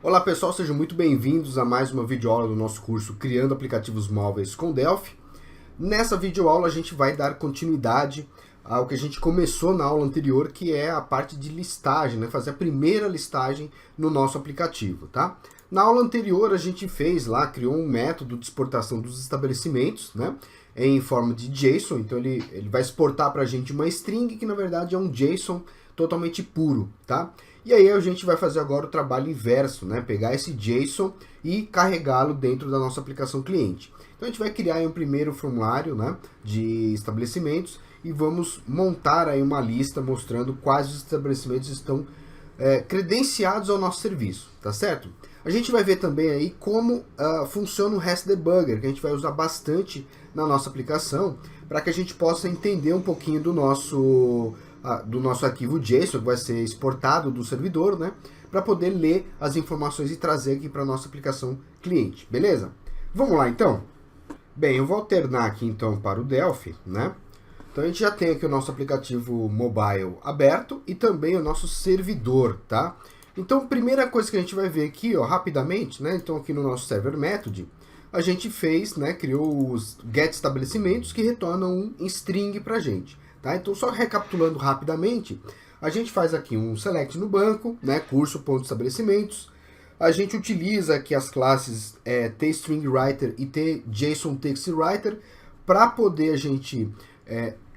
Olá pessoal, sejam muito bem-vindos a mais uma videoaula do nosso curso Criando Aplicativos Móveis com Delphi. Nessa videoaula a gente vai dar continuidade ao que a gente começou na aula anterior, que é a parte de listagem, né? Fazer a primeira listagem no nosso aplicativo, tá? Na aula anterior a gente criou um método de exportação dos estabelecimentos, né? Em forma de JSON, então ele vai exportar para a gente uma string que na verdade é um JSON totalmente puro, tá? E aí a gente vai fazer agora o trabalho inverso, né? Pegar esse JSON e carregá-lo dentro da nossa aplicação cliente. Então a gente vai criar aí um primeiro formulário, né, de estabelecimentos e vamos montar aí uma lista mostrando quais os estabelecimentos estão credenciados ao nosso serviço, tá certo? A gente vai ver também aí como funciona o REST Debugger, que a gente vai usar bastante na nossa aplicação, para que a gente possa entender um pouquinho do nosso arquivo JSON, que vai ser exportado do servidor, né, para poder ler as informações e trazer aqui para a nossa aplicação cliente, beleza? Vamos lá então? Bem, eu vou alternar aqui então para o Delphi, né? Então a gente já tem aqui o nosso aplicativo mobile aberto e também o nosso servidor, tá? Então, primeira coisa que a gente vai ver aqui, ó, rapidamente, né? Então aqui no nosso server method, a gente fez, né, criou os get estabelecimentos que retornam um string pra gente, tá? Então, só recapitulando rapidamente, a gente faz aqui um select no banco, né, curso.estabelecimentos. A gente utiliza aqui as classes TStringWriter e TJSONTextWriter para poder a gente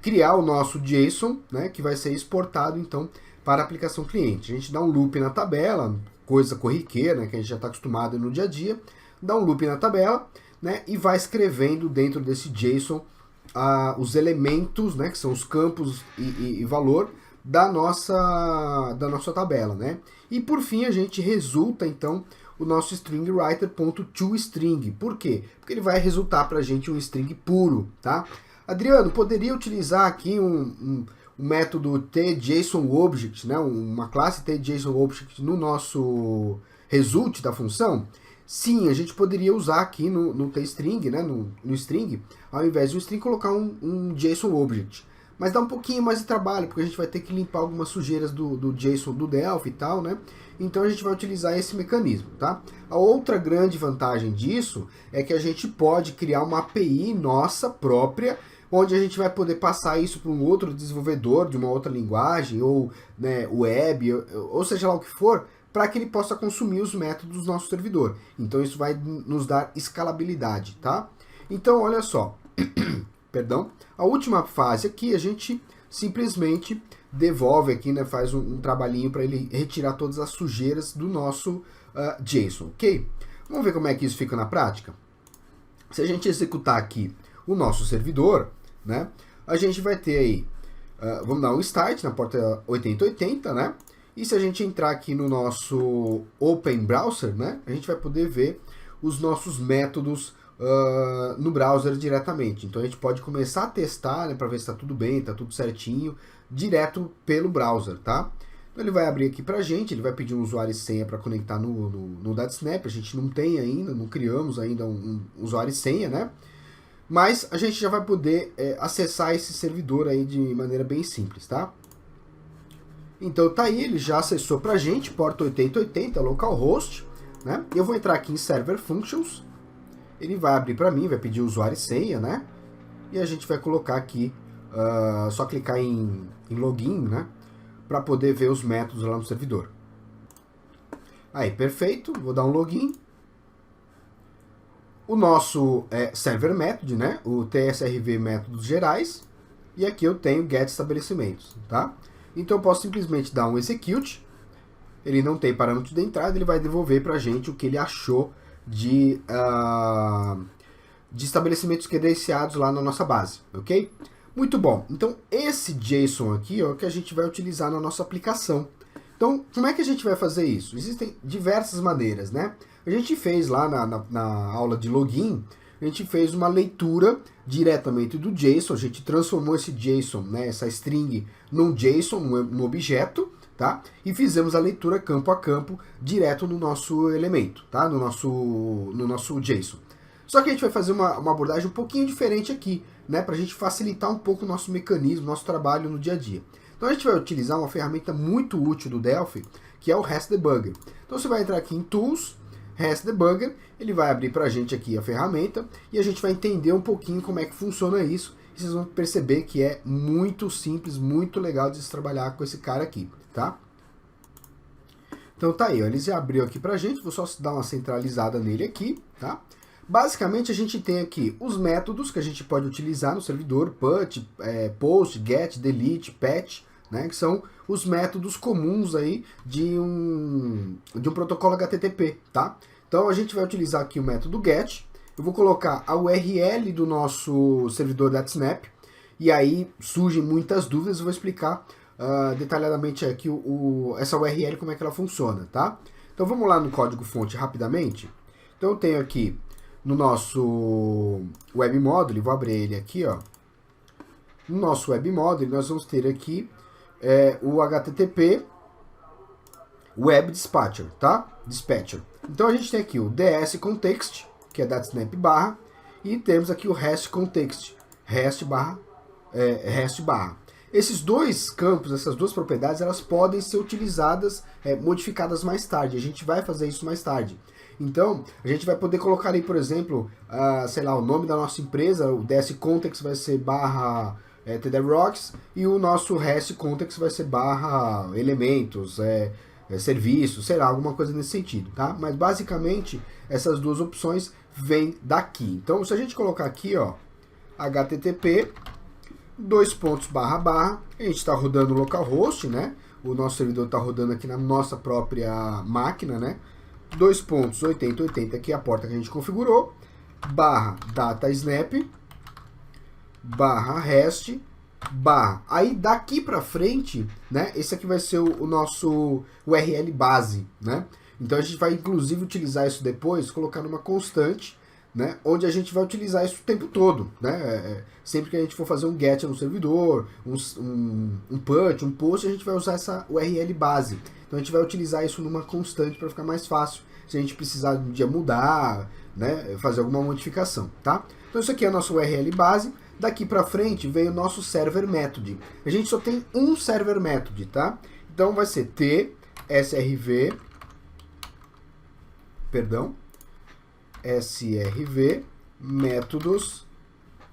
criar o nosso JSON, né, que vai ser exportado então para a aplicação cliente. A gente dá um loop na tabela, coisa corriqueira, né, que a gente já está acostumado no dia a dia, dá um loop na tabela, né, e vai escrevendo dentro desse JSON os elementos, né, que são os campos e valor da nossa tabela, né? E por fim a gente resulta então o nosso stringwriter.toString. Por quê? Porque ele vai resultar para a gente um string puro, tá? Adriano, poderia utilizar aqui um método tJSONObject, né? Uma classe tJSONObject no nosso result da função? Sim, a gente poderia usar aqui no tstring, né? no string, ao invés de um string, colocar um JSONObject. Mas dá um pouquinho mais de trabalho, porque a gente vai ter que limpar algumas sujeiras do JSON do Delphi e tal, né? Então a gente vai utilizar esse mecanismo, tá? A outra grande vantagem disso é que a gente pode criar uma API nossa própria, onde a gente vai poder passar isso para um outro desenvolvedor de uma outra linguagem, ou né, web, ou seja lá o que for, para que ele possa consumir os métodos do nosso servidor. Então isso vai nos dar escalabilidade, tá? Então olha só, perdão, a última fase aqui a gente simplesmente devolve aqui, né, faz um trabalhinho para ele retirar todas as sujeiras do nosso JSON, ok? Vamos ver como é que isso fica na prática? Se a gente executar aqui o nosso servidor, né, a gente vai ter aí, vamos dar um start na porta 8080, né? E se a gente entrar aqui no nosso Open Browser, né, a gente vai poder ver os nossos métodos no browser diretamente. Então a gente pode começar a testar, né, para ver se está tudo bem, está tudo certinho, direto pelo browser, tá? Então ele vai abrir aqui para a gente, ele vai pedir um usuário e senha para conectar no DataSnap. A gente não tem ainda, não criamos ainda um usuário e senha, né? Mas a gente já vai poder acessar esse servidor aí de maneira bem simples, tá? Então tá aí, ele já acessou pra gente, porta 8080, localhost, né? Eu vou entrar aqui em Server Functions, ele vai abrir para mim, vai pedir usuário e senha, né? E a gente vai colocar aqui, só clicar em login, né? Para poder ver os métodos lá no servidor. Aí, perfeito, vou dar um login. O nosso server method, né? O tsrv métodos gerais. E aqui eu tenho get estabelecimentos, tá? Então eu posso simplesmente dar um execute. Ele não tem parâmetro de entrada, ele vai devolver para a gente o que ele achou de estabelecimentos credenciados lá na nossa base, ok? Muito bom. Então esse JSON aqui é o que a gente vai utilizar na nossa aplicação. Então como é que a gente vai fazer isso? Existem diversas maneiras, né? A gente fez lá na aula de login, a gente fez uma leitura diretamente do JSON, a gente transformou esse JSON, né, essa string, num JSON, num objeto, tá? E fizemos a leitura campo a campo direto no nosso elemento, tá? No nosso JSON. Só que a gente vai fazer uma abordagem um pouquinho diferente aqui, né? Para a gente facilitar um pouco o nosso mecanismo, nosso trabalho no dia a dia. Então a gente vai utilizar uma ferramenta muito útil do Delphi, que é o REST Debugger. Então você vai entrar aqui em Tools, REST Debugger, ele vai abrir para a gente aqui a ferramenta e a gente vai entender um pouquinho como é que funciona isso. E vocês vão perceber que é muito simples, muito legal de se trabalhar com esse cara aqui, tá? Então tá aí, ó, ele já abriu aqui pra gente, vou só dar uma centralizada nele aqui, tá? Basicamente a gente tem aqui os métodos que a gente pode utilizar no servidor, put, post, get, delete, patch, né? Que são os métodos comuns aí de um protocolo HTTP, tá? Então a gente vai utilizar aqui o método get, eu vou colocar a URL do nosso servidor DataSnap, e aí surgem muitas dúvidas, eu vou explicar detalhadamente aqui essa URL, como é que ela funciona, tá? Então vamos lá no código-fonte rapidamente. Então eu tenho aqui no nosso Web Module, vou abrir ele aqui, ó. No nosso Web Module nós vamos ter aqui o HTTP Web Dispatcher, tá? Dispatcher. Então a gente tem aqui o DS Context, que é DataSnap barra, e temos aqui o REST Context, REST barra. Esses dois campos, essas duas propriedades, elas podem ser utilizadas, modificadas mais tarde. A gente vai fazer isso mais tarde. Então, a gente vai poder colocar aí, por exemplo, sei lá, o nome da nossa empresa, o DS Context vai ser barra TDRocks, e o nosso REST Context vai ser barra elementos, serviços, sei lá, alguma coisa nesse sentido, tá? Mas basicamente, essas duas opções vêm daqui. Então, se a gente colocar aqui, ó, HTTP, //, a gente está rodando localhost, né? O nosso servidor está rodando aqui na nossa própria máquina, né? 2.8080, aqui é a porta que a gente configurou, /datasnap, /rest, aí daqui para frente, né? Esse aqui vai ser o nosso URL base, né? Então a gente vai inclusive utilizar isso depois, colocar numa constante, né, onde a gente vai utilizar isso o tempo todo, né? Sempre que a gente for fazer um get no servidor, um put, um post, a gente vai usar essa URL base. Então a gente vai utilizar isso numa constante para ficar mais fácil, se a gente precisar um dia mudar, né, fazer alguma modificação, tá? Então isso aqui é a nossa URL base. Daqui para frente vem o nosso server method. A gente só tem um server method, tá? Então vai ser srv métodos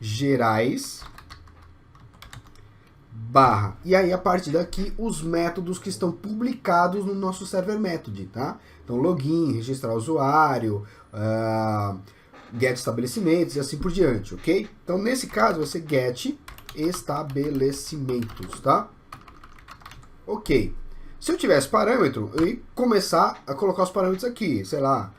gerais barra. E aí a partir daqui os métodos que estão publicados no nosso server method, tá? Então login, registrar usuário, get estabelecimentos e assim por diante, ok? Então nesse caso vai ser get estabelecimentos, tá? Ok. Se eu tivesse parâmetro, eu ia começar a colocar os parâmetros aqui, sei lá,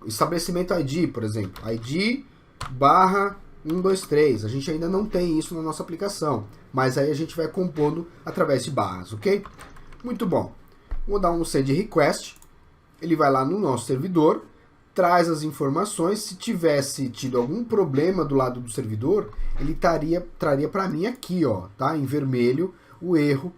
estabelecimento ID, por exemplo, ID barra 123, a gente ainda não tem isso na nossa aplicação, mas aí a gente vai compondo através de barras, ok? Muito bom. Vou dar um send request, ele vai lá no nosso servidor, traz as informações. Se tivesse tido algum problema do lado do servidor, ele traria para mim aqui, ó, tá? Em vermelho, o erro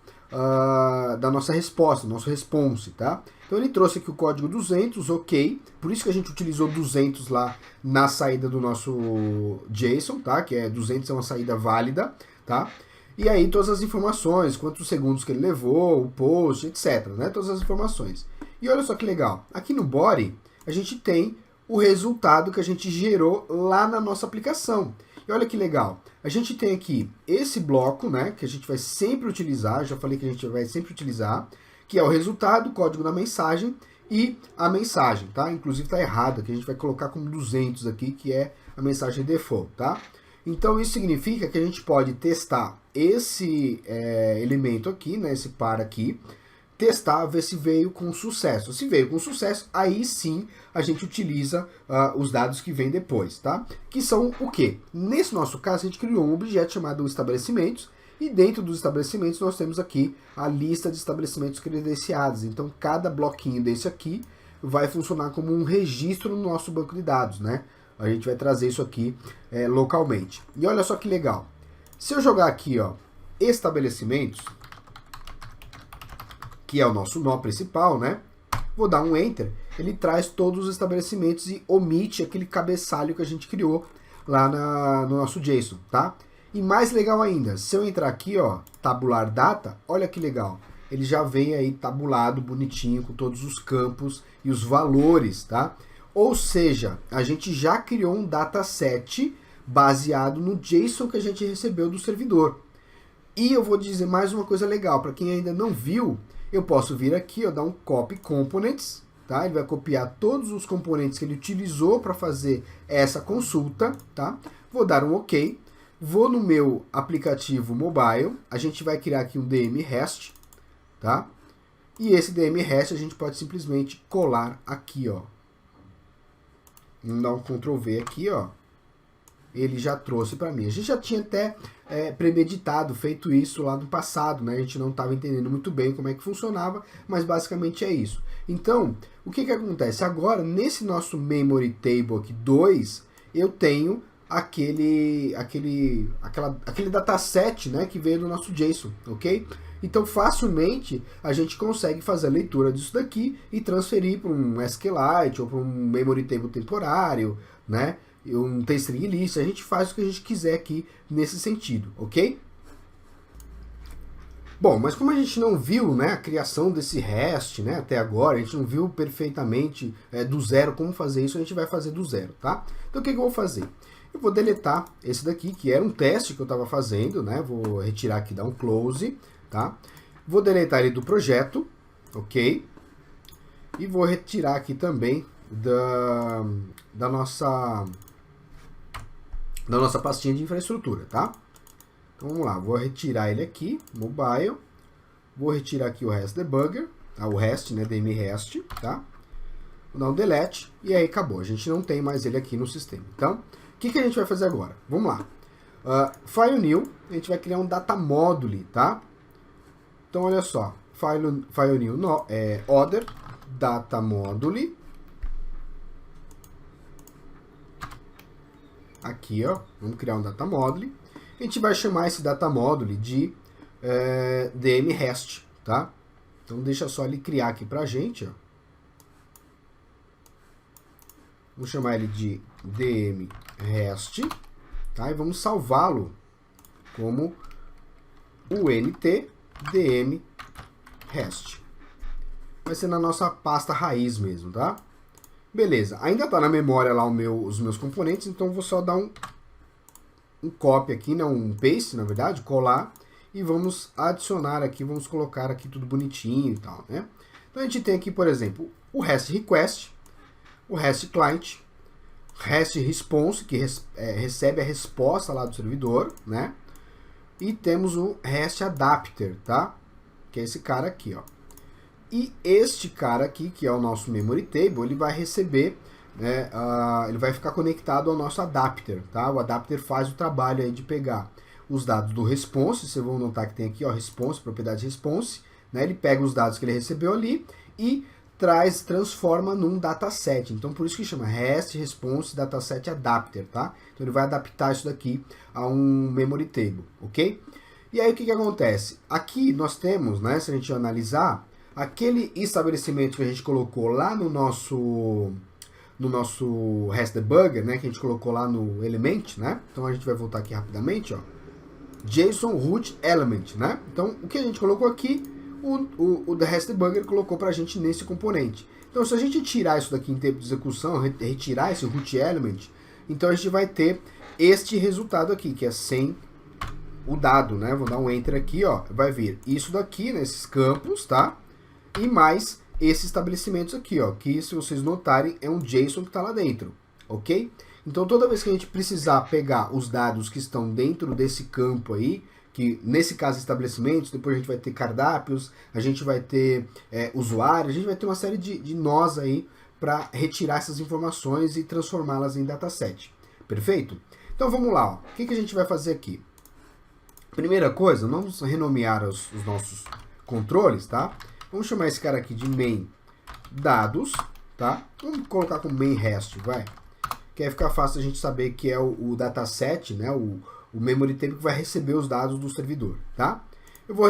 da nossa resposta, nosso response, tá? Então ele trouxe aqui o código 200, ok, por isso que a gente utilizou 200 lá na saída do nosso JSON, tá? Que é 200 é uma saída válida, tá? E aí todas as informações, quantos segundos que ele levou, o post, etc, né? Todas as informações. E olha só que legal, aqui no body a gente tem o resultado que a gente gerou lá na nossa aplicação. E olha que legal, a gente tem aqui esse bloco, né, que a gente vai sempre utilizar, já falei que a gente vai sempre utilizar, que é o resultado, o código da mensagem e a mensagem, tá? Inclusive tá errado aqui, a gente vai colocar como 200 aqui, que é a mensagem default, tá? Então isso significa que a gente pode testar esse elemento aqui, né, esse par aqui, testar, ver se veio com sucesso. Se veio com sucesso, aí sim a gente utiliza os dados que vêm depois, tá? Que são o quê? Nesse nosso caso, a gente criou um objeto chamado estabelecimentos, e dentro dos estabelecimentos nós temos aqui a lista de estabelecimentos credenciados. Então cada bloquinho desse aqui vai funcionar como um registro no nosso banco de dados, né? A gente vai trazer isso aqui localmente. E olha só que legal. Se eu jogar aqui, ó, estabelecimentos, que é o nosso nó principal, né? Vou dar um Enter, ele traz todos os estabelecimentos e omite aquele cabeçalho que a gente criou lá no nosso JSON, tá? E mais legal ainda, se eu entrar aqui, ó, tabular data, olha que legal. ele já vem aí tabulado, bonitinho, com todos os campos e os valores, tá? Ou seja, a gente já criou um dataset baseado no JSON que a gente recebeu do servidor. E eu vou dizer mais uma coisa legal, para quem ainda não viu, eu posso vir aqui, ó, dar um copy components, tá? Ele vai copiar todos os componentes que ele utilizou para fazer essa consulta, tá? Vou dar um OK, vou no meu aplicativo mobile, a gente vai criar aqui um DM REST, tá? E esse DM REST a gente pode simplesmente colar aqui, ó. Vamos dar um Ctrl V aqui, ó. Ele já trouxe para mim. A gente já tinha até premeditado, feito isso lá no passado, né? A gente não estava entendendo muito bem como é que funcionava, mas basicamente é isso. Então, o que acontece? Agora, nesse nosso Memory Table aqui 2, eu tenho aquele dataset, né, que veio do nosso JSON, ok? Então, facilmente, a gente consegue fazer a leitura disso daqui e transferir para um SQLite ou para um Memory Table temporário, né? Um T-string list, a gente faz o que a gente quiser aqui nesse sentido, ok? Bom, mas como a gente não viu, né, a criação desse REST, né, até agora, a gente não viu perfeitamente do zero como fazer isso, a gente vai fazer do zero, tá? Então o que eu vou fazer? Eu vou deletar esse daqui, que era um teste que eu estava fazendo, né? Vou retirar aqui, dar um close, tá? Vou deletar ele do projeto, ok? E vou retirar aqui também da nossa pastinha de infraestrutura, tá? Então vamos lá, vou retirar ele aqui, mobile, vou retirar aqui o REST debugger, o REST, né, DM REST, tá? Vou dar um delete e aí acabou, a gente não tem mais ele aqui no sistema. Então, o que a gente vai fazer agora? Vamos lá, file new, a gente vai criar um data module, tá? Então olha só, file new order data module. Aqui, ó, vamos criar um data module. A gente vai chamar esse data module de DM REST, tá? Então deixa só ele criar aqui pra gente, ó. Vamos chamar ele de DM REST, tá? E vamos salvá-lo como UNT DM REST. Vai ser na nossa pasta raiz mesmo, tá? Beleza, ainda está na memória lá os meus componentes, então eu vou só dar um copy aqui, né, um paste, na verdade, colar, e vamos adicionar aqui, vamos colocar aqui tudo bonitinho e tal, né? Então a gente tem aqui, por exemplo, o REST Request, o REST Client, REST Response, que recebe a resposta lá do servidor, né? E temos o REST Adapter, tá? Que é esse cara aqui, ó. E este cara aqui, que é o nosso Memory Table, ele vai receber, né, ele vai ficar conectado ao nosso adapter, tá? O adapter faz o trabalho aí de pegar os dados do response, vocês vão notar que tem aqui, ó, response, propriedade response, né? Ele pega os dados que ele recebeu ali e transforma num dataset. Então, por isso que chama REST Response Dataset Adapter, tá? Então, ele vai adaptar isso daqui a um Memory Table, ok? E aí, o que acontece? Aqui nós temos, né, se a gente analisar, aquele estabelecimento que a gente colocou lá no nosso REST debugger, né, que a gente colocou lá no element, né? Então a gente vai voltar aqui rapidamente, ó. JSON root element, né? Então o que a gente colocou aqui, o REST debugger colocou pra gente nesse componente. Então se a gente tirar isso daqui em tempo de execução, retirar esse root element, então a gente vai ter este resultado aqui, que é sem o dado, né? Vou dar um enter aqui, ó. Vai vir isso daqui nesses campos, tá? E mais esses estabelecimentos aqui, ó, que se vocês notarem é um JSON que está lá dentro, ok? Então toda vez que a gente precisar pegar os dados que estão dentro desse campo aí, que nesse caso estabelecimentos, depois a gente vai ter cardápios, a gente vai ter usuário, a gente vai ter uma série de nós aí para retirar essas informações e transformá-las em dataset, perfeito? Então vamos lá, ó. O que a gente vai fazer aqui? Primeira coisa, vamos renomear os nossos controles, tá? Vamos chamar esse cara aqui de main dados, tá? Vamos colocar como main REST, vai. Que aí fica fácil a gente saber que é o dataset, né? O memory table que vai receber os dados do servidor, tá? Eu vou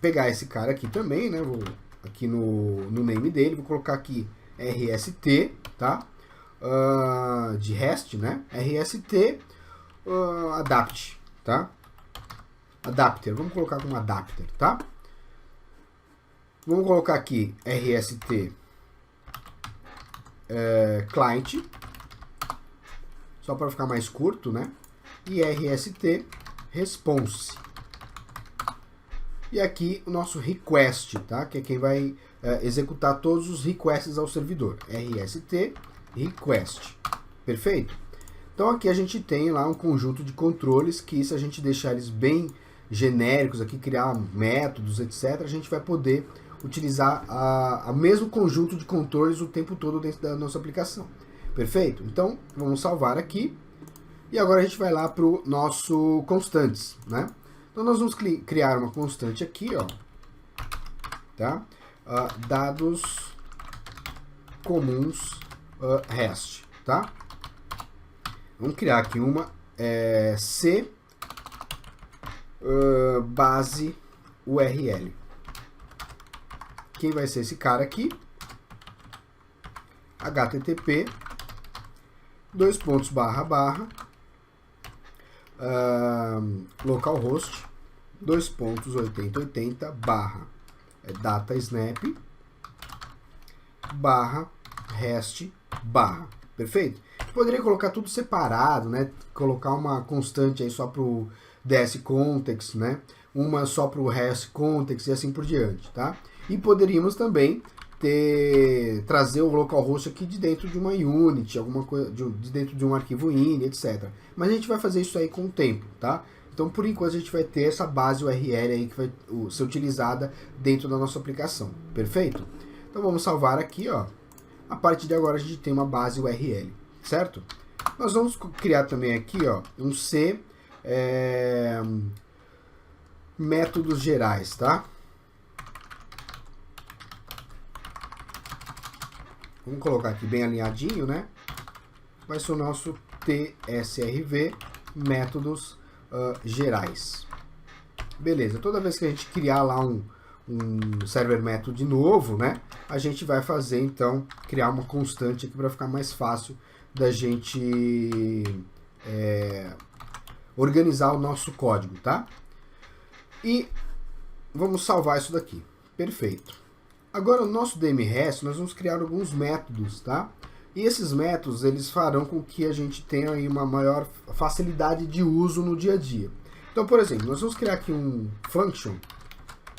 pegar esse cara aqui também, né? Vou aqui no name dele, vou colocar aqui RST, tá? De REST, né? RST adapt, tá? Adapter, vamos colocar como adapter, tá? Vamos colocar aqui RST client, só para ficar mais curto, né? E RST response. E aqui o nosso request, tá? Que é quem vai executar todos os requests ao servidor. RST request. Perfeito? Então aqui a gente tem lá um conjunto de controles que, se a gente deixar eles bem genéricos aqui, criar métodos, etc., a gente vai poder utilizar o mesmo conjunto de controles o tempo todo dentro da nossa aplicação. Perfeito? Então vamos salvar aqui. E agora a gente vai lá para o nosso constantes, né? Então nós vamos criar uma constante aqui, ó, tá? Dados comuns REST, tá? Vamos criar aqui uma C base URL. Quem vai ser esse cara aqui? http localhost 2.8080 datasnap rest . Perfeito? Poderia colocar tudo separado, né? Colocar uma constante aí só para o DS context, né? Uma só para o REST context e assim por diante, tá? E poderíamos também trazer o localhost aqui de dentro de uma unit, alguma coisa de dentro de um arquivo ini, etc. Mas a gente vai fazer isso aí com o tempo, tá? Então, por enquanto, a gente vai ter essa base URL aí que vai ser utilizada dentro da nossa aplicação. Perfeito? Então, vamos salvar aqui, ó. A partir de agora, a gente tem uma base URL, certo? Nós vamos criar também aqui, ó, um C métodos gerais, tá? Vamos colocar aqui bem alinhadinho, né? Vai ser o nosso TSRV métodos gerais. Beleza, toda vez que a gente criar lá um server method novo, né? A gente vai fazer, então, criar uma constante aqui para ficar mais fácil da gente organizar o nosso código, tá? E vamos salvar isso daqui. Perfeito. Agora, no nosso DMREST, nós vamos criar alguns métodos, tá? E esses métodos, eles farão com que a gente tenha aí uma maior facilidade de uso no dia a dia. Então, por exemplo, nós vamos criar aqui um function,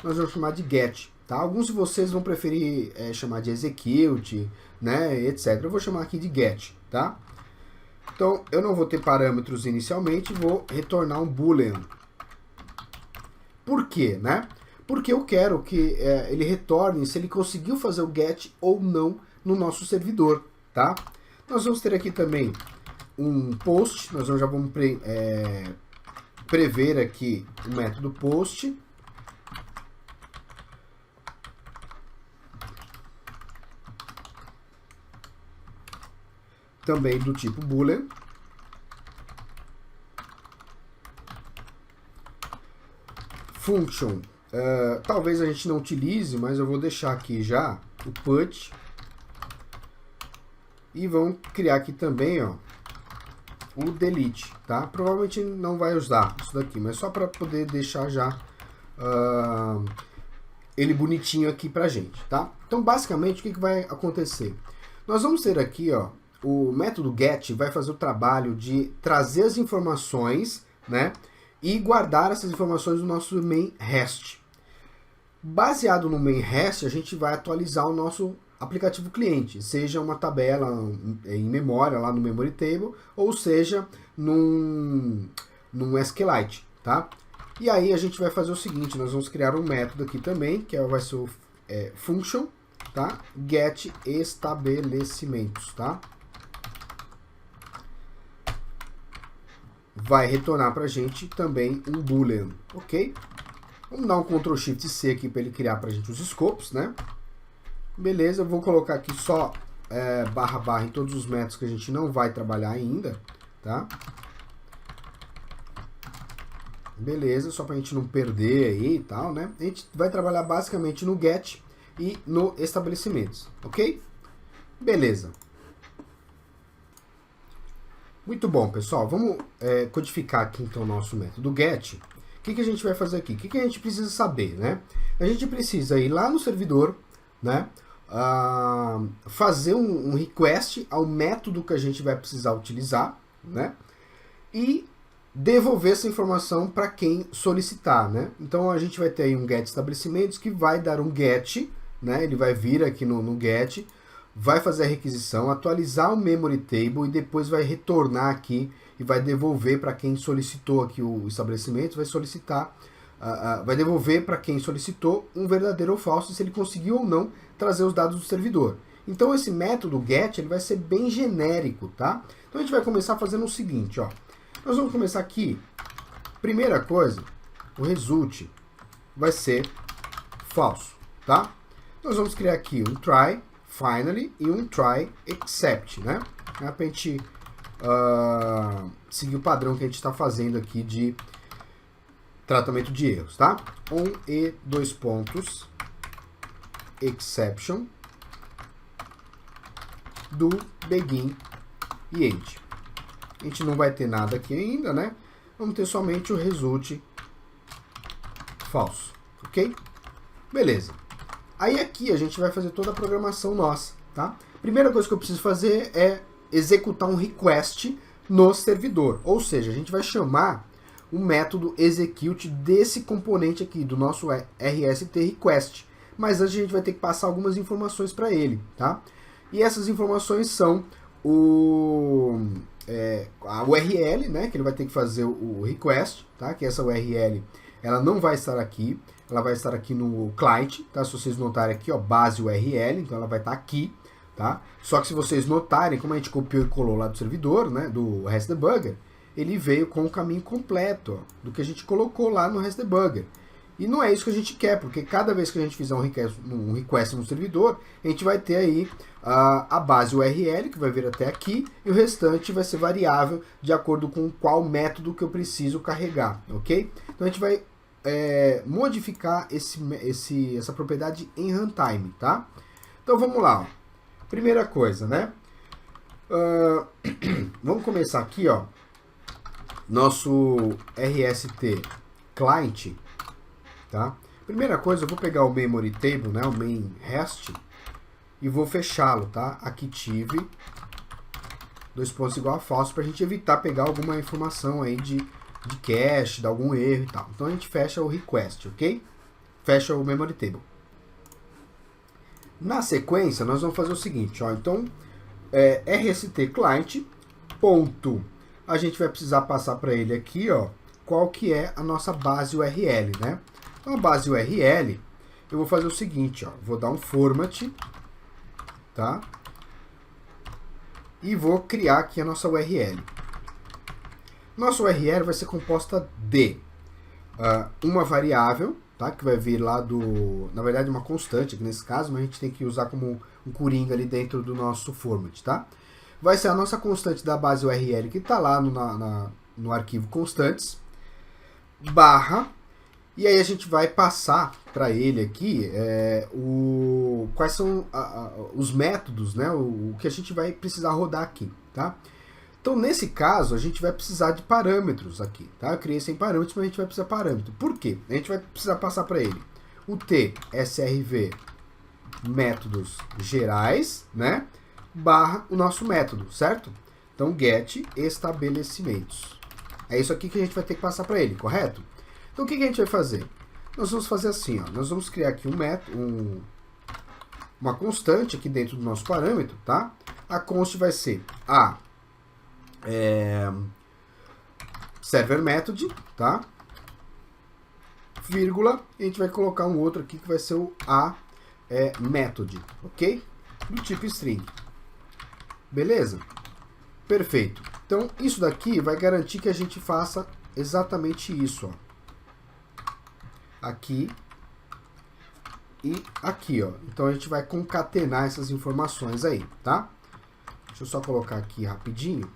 nós vamos chamar de get, tá? Alguns de vocês vão preferir chamar de execute, né, etc. Eu vou chamar aqui de get, tá? Então, eu não vou ter parâmetros inicialmente, vou retornar um boolean. Por quê, né? Porque eu quero que ele retorne se ele conseguiu fazer o get ou não no nosso servidor, tá? Nós vamos ter aqui também um post, nós já vamos prever aqui o método post. Também do tipo boolean. Function. Talvez a gente não utilize, mas eu vou deixar aqui já o put. E vamos criar aqui também, ó, o delete, tá? Provavelmente não vai usar isso daqui, mas só para poder deixar já ele bonitinho aqui pra gente, tá? Então, basicamente, o que vai acontecer? Nós vamos ter aqui, ó, o método get vai fazer o trabalho de trazer as informações, né? E guardar essas informações no nosso main REST. Baseado no main REST, a gente vai atualizar o nosso aplicativo cliente, seja uma tabela em memória, lá no memory table, ou seja, num SQLite, tá? E aí a gente vai fazer o seguinte, nós vamos criar um método aqui também, que vai ser o function, tá? Get estabelecimentos, tá? Vai retornar pra gente também um boolean, ok? Vamos dar um Ctrl Shift C aqui para ele criar pra gente os escopos, né? Beleza, eu vou colocar aqui só // em todos os métodos que a gente não vai trabalhar ainda, tá? Beleza, só pra gente não perder aí e tal, né? A gente vai trabalhar basicamente no get e no estabelecimentos, ok? Beleza. Muito bom, pessoal. Vamos codificar aqui então o nosso método get. O que a gente vai fazer aqui? O que a gente precisa saber, né? A gente precisa ir lá no servidor, né? Fazer um request ao método que a gente vai precisar utilizar, né? E devolver essa informação para quem solicitar, né? Então a gente vai ter aí um get estabelecimentos que vai dar um get, né? Ele vai vir aqui no get, vai fazer a requisição, atualizar o memory table e depois vai retornar aqui e vai devolver para quem solicitou aqui o estabelecimento, vai solicitar, vai devolver para quem solicitou um verdadeiro ou falso, se ele conseguiu ou não trazer os dados do servidor. Então esse método get ele vai ser bem genérico, tá? Então a gente vai começar fazendo o seguinte, ó. Nós vamos começar aqui. Primeira coisa, o result vai ser falso, tá? Nós vamos criar aqui um try finally e um try except, né? Pra gente seguir o padrão que a gente está fazendo aqui de tratamento de erros, tá? On e dois pontos exception do begin e end. A gente não vai ter nada aqui ainda, né? Vamos ter somente o result falso, ok? Beleza. Aí aqui a gente vai fazer toda a programação nossa, tá? Primeira coisa que eu preciso fazer é executar um request no servidor. Ou seja, a gente vai chamar o método execute desse componente aqui, do nosso RST request. Mas antes a gente vai ter que passar algumas informações para ele, tá? E essas informações são a URL, né, que ele vai ter que fazer o request, tá? Que essa URL ela não vai estar aqui, ela vai estar aqui no client, tá? Se vocês notarem aqui, ó, base URL, então ela vai estar aqui, tá? Só que se vocês notarem, como a gente copiou e colou lá do servidor, né, do REST-Debugger, ele veio com o caminho completo, ó, do que a gente colocou lá no REST-Debugger. E não é isso que a gente quer, porque cada vez que a gente fizer um request no servidor, a gente vai ter aí a base URL, que vai vir até aqui, e o restante vai ser variável de acordo com qual método que eu preciso carregar, ok? Então a gente vai modificar essa propriedade em runtime, tá? Então vamos lá, ó. Primeira coisa, né? Vamos começar aqui, ó. Nosso RST client, tá? Primeira coisa, eu vou pegar o memory table, né, o main rest, e vou fechá-lo, tá? Aqui tive dois pontos igual a falso, para a gente evitar pegar alguma informação aí de cache, de algum erro e tal. Então a gente fecha o request, ok? Fecha o memory table. Na sequência, nós vamos fazer o seguinte, ó. Então, RST client, ponto. A gente vai precisar passar para ele aqui, ó, qual que é a nossa base URL, né? Então, a base URL, eu vou fazer o seguinte, ó, vou dar um format, tá? E vou criar aqui a nossa URL. Nossa URL vai ser composta de uma variável, tá? Que vai vir lá na verdade uma constante aqui nesse caso, mas a gente tem que usar como um coringa ali dentro do nosso format, tá? Vai ser a nossa constante da base URL que está lá no arquivo constantes, barra, e aí a gente vai passar para ele aqui quais são os métodos, né, o que a gente vai precisar rodar aqui, tá? Então nesse caso a gente vai precisar de parâmetros aqui, tá? Eu criei sem parâmetros, mas a gente vai precisar de parâmetro. Por quê? A gente vai precisar passar para ele o tsrv métodos gerais, né, barra o nosso método, certo? Então get estabelecimentos. É isso aqui que a gente vai ter que passar para ele, correto? Então o que a gente vai fazer? Nós vamos fazer assim, ó, nós vamos criar aqui uma constante aqui dentro do nosso parâmetro, tá? A const vai ser a server method, tá? Vírgula, e a gente vai colocar um outro aqui que vai ser o method, ok? Do tipo string. Beleza? Perfeito. Então, isso daqui vai garantir que a gente faça exatamente isso, ó. Aqui e aqui, ó. Então, a gente vai concatenar essas informações aí, tá? Deixa eu só colocar aqui rapidinho.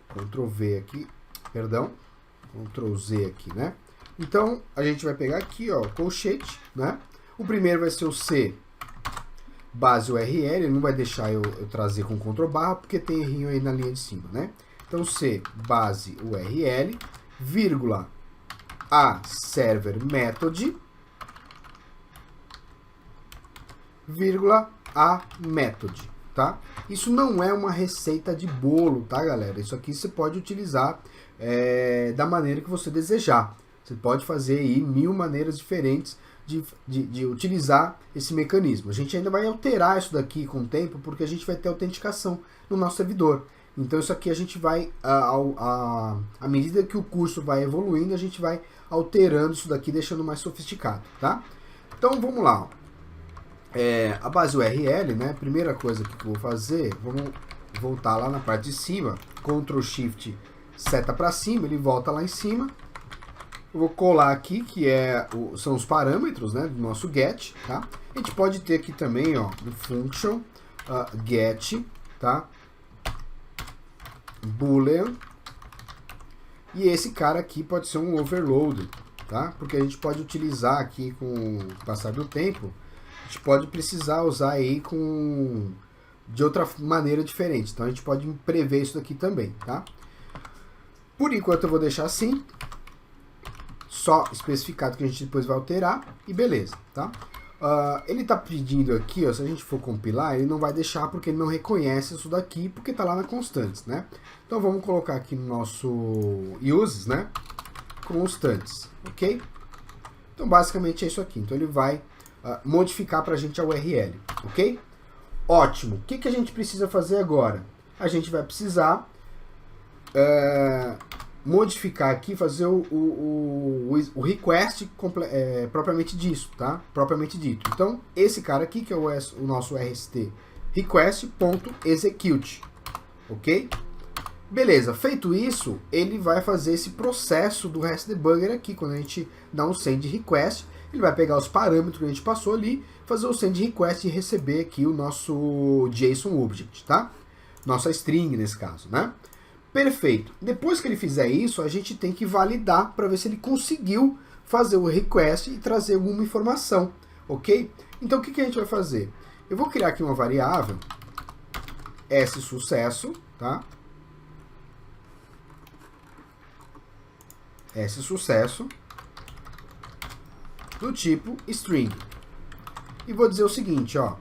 Ctrl V aqui, perdão. Ctrl Z aqui, né? Então, a gente vai pegar aqui, ó, colchete, né? O primeiro vai ser o C base URL, ele não vai deixar eu trazer com Ctrl barra, porque tem errinho aí na linha de cima, né? Então, C base URL, vírgula, a server method, vírgula, a method, tá? Isso não é uma receita de bolo, tá, galera? Isso aqui você pode utilizar da maneira que você desejar. Você pode fazer aí 1000 maneiras diferentes de utilizar esse mecanismo. A gente ainda vai alterar isso daqui com o tempo, porque a gente vai ter autenticação no nosso servidor. Então isso aqui a gente vai, à medida que o curso vai evoluindo, a gente vai alterando isso daqui, deixando mais sofisticado, tá? Então vamos lá. A base URL, né? Primeira coisa que eu vou fazer, vamos voltar lá na parte de cima, Ctrl Shift seta para cima, ele volta lá em cima. Eu vou colar aqui, que são os parâmetros, né, do nosso get, tá? A gente pode ter aqui também, ó, no function get, tá? Boolean. E esse cara aqui pode ser um overload, tá? Porque a gente pode utilizar aqui com o passar do tempo, a gente pode precisar usar aí de outra maneira diferente. Então a gente pode prever isso daqui também, tá? Por enquanto eu vou deixar assim, só especificado que a gente depois vai alterar e beleza, tá? Ele está pedindo aqui, ó, se a gente for compilar, ele não vai deixar porque ele não reconhece isso daqui, porque está lá na constantes, né? Então vamos colocar aqui no nosso uses, né? Constantes, ok? Então basicamente é isso aqui. Então ele vai modificar para a gente a URL, ok? Ótimo. O que a gente precisa fazer agora? A gente vai precisar modificar aqui, fazer o request propriamente disso, tá? Propriamente dito. Então, esse cara aqui, que é o nosso RST request.execute, ok? Beleza, feito isso, ele vai fazer esse processo do REST Debugger aqui, quando a gente dá um send request, ele vai pegar os parâmetros que a gente passou ali, fazer o send request e receber aqui o nosso JSON object, tá? Nossa string nesse caso, né? Perfeito. Depois que ele fizer isso, a gente tem que validar para ver se ele conseguiu fazer o request e trazer alguma informação, ok? Então o que a gente vai fazer? Eu vou criar aqui uma variável sSucesso, tá? sSucesso do tipo string. E vou dizer o seguinte, ó,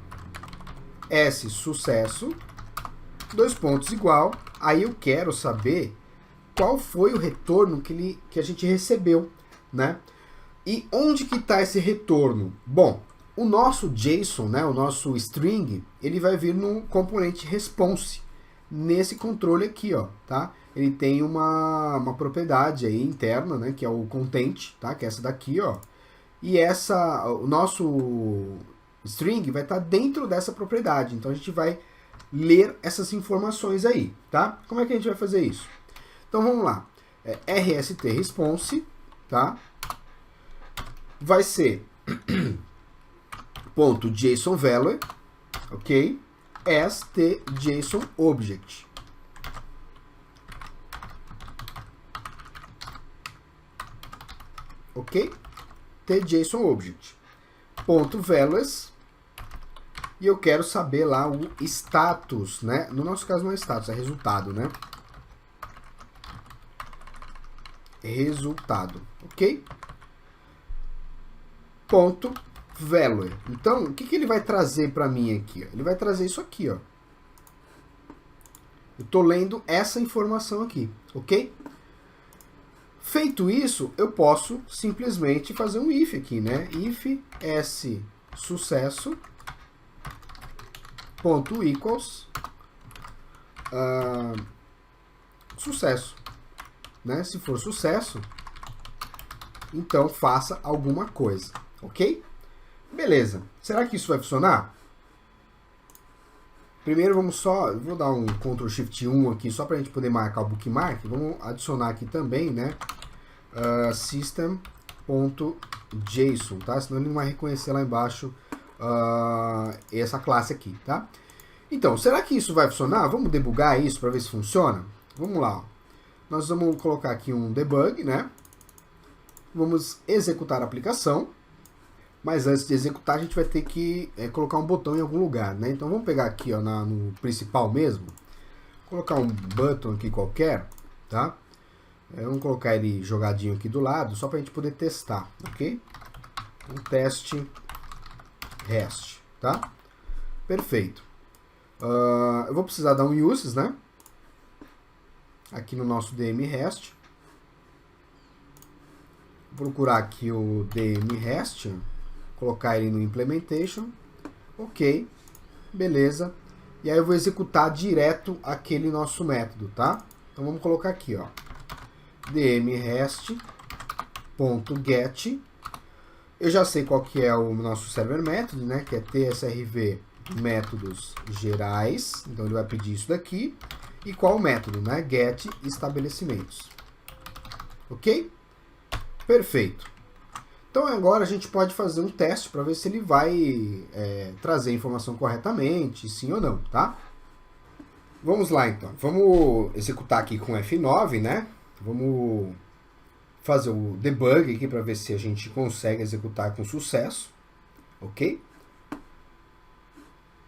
sSucesso, dois pontos igual. Aí eu quero saber qual foi o retorno que a gente recebeu, né? E onde que está esse retorno? Bom, o nosso JSON, né, o nosso string, ele vai vir no componente response, nesse controle aqui, ó, tá? Ele tem uma propriedade aí interna, né, que é o content, tá? Que é essa daqui, ó. E o nosso string vai estar dentro dessa propriedade. Então a gente vai ler essas informações aí, tá? Como é que a gente vai fazer isso? Então vamos lá. RST response, tá? Vai ser ponto JSON value, ok? JSON object. Ok? JSON object. Ponto values. E eu quero saber lá o status, né? No nosso caso não é status, é resultado, né? Resultado, ok? Ponto value. Então, o que ele vai trazer para mim aqui? Ele vai trazer isso aqui, ó. Eu estou lendo essa informação aqui, ok? Feito isso, eu posso simplesmente fazer um if aqui, né? If sSucesso ponto equals sucesso, né? Se for sucesso, então faça alguma coisa, ok? Beleza. Será que isso vai funcionar? Primeiro vou dar um Ctrl Shift 1 aqui só para a gente poder marcar o bookmark. Vamos adicionar aqui também, né? System.json, tá? Senão ele não vai reconhecer lá embaixo essa classe aqui, tá? Então, será que isso vai funcionar? Vamos debugar isso para ver se funciona? Vamos lá. Ó. Nós vamos colocar aqui um debug, né? Vamos executar a aplicação. Mas antes de executar, a gente vai ter que colocar um botão em algum lugar, né? Então vamos pegar aqui ó, no principal mesmo. Colocar um button aqui qualquer, tá? Vamos colocar ele jogadinho aqui do lado, só para a gente poder testar, ok? Um teste REST, tá? Perfeito. Eu vou precisar dar um uses, né? Aqui no nosso DM REST. Vou procurar aqui o DM REST, colocar ele no implementation, ok, beleza. E aí eu vou executar direto aquele nosso método, tá? Então vamos colocar aqui, ó, DM REST.get. Eu já sei qual que é o nosso server método, né? Que é tsrv métodos gerais. Então ele vai pedir isso daqui. E qual o método, né? Get estabelecimentos. Ok? Perfeito. Então agora a gente pode fazer um teste para ver se ele vai trazer a informação corretamente, sim ou não, tá? Vamos lá então. Vamos executar aqui com F9, né? Vamos fazer o debug aqui para ver se a gente consegue executar com sucesso, ok?